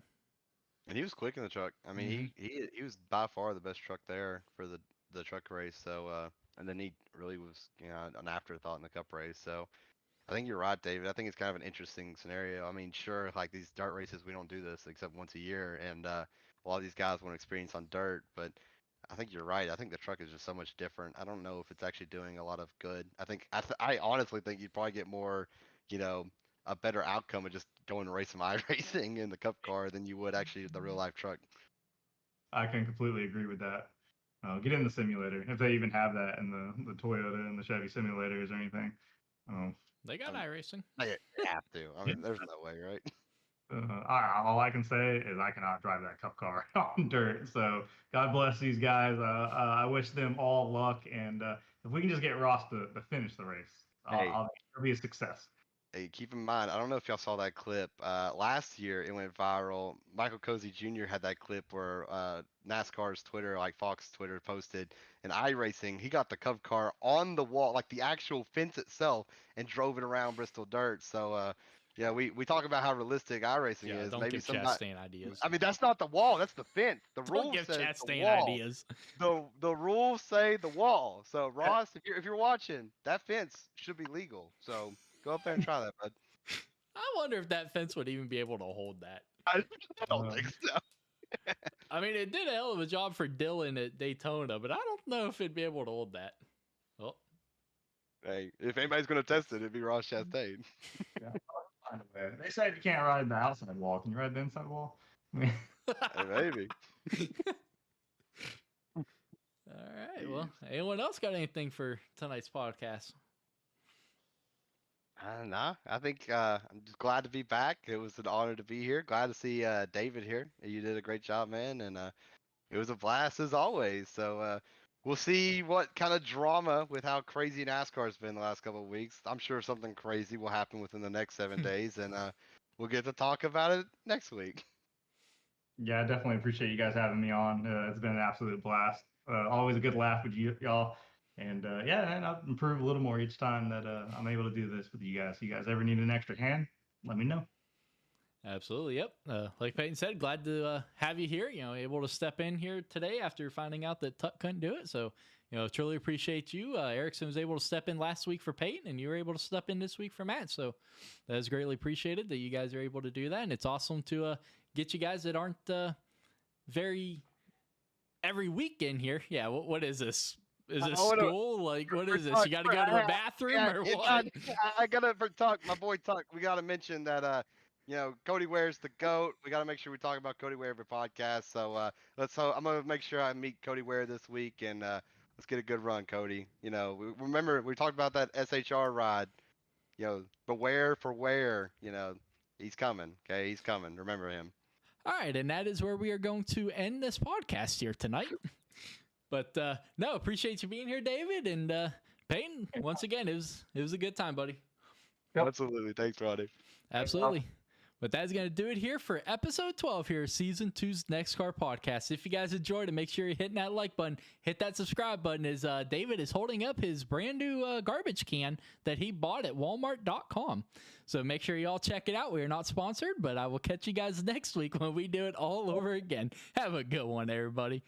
And he was quick in the truck. I mean, he was by far the best truck there for the truck race. So, and then he really was, an afterthought in the Cup race. So, I think you're right, David. I think it's kind of an interesting scenario. I mean, sure, like these dirt races, we don't do this except once a year, and a lot of these guys want experience on dirt. But I think you're right. I think the truck is just so much different. I don't know if it's actually doing a lot of good. I honestly think you'd probably get more, a better outcome of just going to race some iRacing in the Cup car than you would actually the real life truck. I can completely agree with that. Get in the simulator if they even have that in the Toyota and the Chevy simulators or anything. They got iRacing. They have to. I mean, there's no way, right? All I can say is I cannot drive that Cup car on dirt. So God bless these guys. I wish them all luck. And if we can just get Ross to finish the race, it'll be a success. Hey, keep in mind, I don't know if y'all saw that clip. Last year, it went viral. Michael Cozy Jr. had that clip where NASCAR's Twitter, like Fox Twitter, posted an iRacing. He got the Cup car on the wall, like the actual fence itself, and drove it around Bristol Dirt. So, yeah, we talk about how realistic iRacing is. Don't Maybe give Chastain ideas. I mean, that's not the wall. That's the fence. The Don't rules give say Chastain the wall. ideas. The rules say the wall. So, Ross, if you're watching, that fence should be legal. So, go up there and try that, bud. I wonder if that fence would even be able to hold that. I don't think so. I mean, it did a hell of a job for Dylan at Daytona, but I don't know if it'd be able to hold that. Well, hey, if anybody's going to test it, it'd be Ross Chastain. Yeah, find a way. They said you can't ride the outside wall. Can you ride the inside wall? Hey, maybe. All right. Well, anyone else got anything for tonight's podcast? Nah, I think I'm just glad to be back. It was an honor to be here. Glad to see David here. You did a great job, man, and it was a blast as always. So we'll see what kind of drama with how crazy NASCAR's been the last couple of weeks. I'm sure something crazy will happen within the next 7 days, and we'll get to talk about it next week. Yeah, I definitely appreciate you guys having me on. It's been an absolute blast. Always a good laugh with y'all. And and I'll improve a little more each time that I'm able to do this with you guys. If you guys ever need an extra hand, let me know. Absolutely. Yep. Like Peyton said, glad to have you here, able to step in here today after finding out that Tuck couldn't do it. So, truly appreciate you. Erickson was able to step in last week for Peyton, and you were able to step in this week for Matt. So that is greatly appreciated that you guys are able to do that. And it's awesome to get you guys that aren't very every week in here. Yeah. What is this? Is this school? Like, what is this? You got to go to the bathroom or what? I got to, for Tuck, my boy Tuck, we got to mention that, Cody Ware's the GOAT. We got to make sure we talk about Cody Ware every podcast. So I'm going to make sure I meet Cody Ware this week, and let's get a good run, Cody. Remember, we talked about that SHR ride. Beware for Ware. He's coming. Okay, he's coming. Remember him. All right, and that is where we are going to end this podcast here tonight. But no, appreciate you being here, David, and Peyton. Once again, it was a good time, buddy. Yep. Absolutely, thanks, Roddy. Absolutely. But that's going to do it here for episode 12 here, season 2's NEXXTCAR podcast. If you guys enjoyed it, make sure you're hitting that like button, hit that subscribe button as David is holding up his brand new garbage can that he bought at walmart.com. So make sure you all check it out. We are not sponsored, but I will catch you guys next week when we do it all over again. Have a good one, everybody.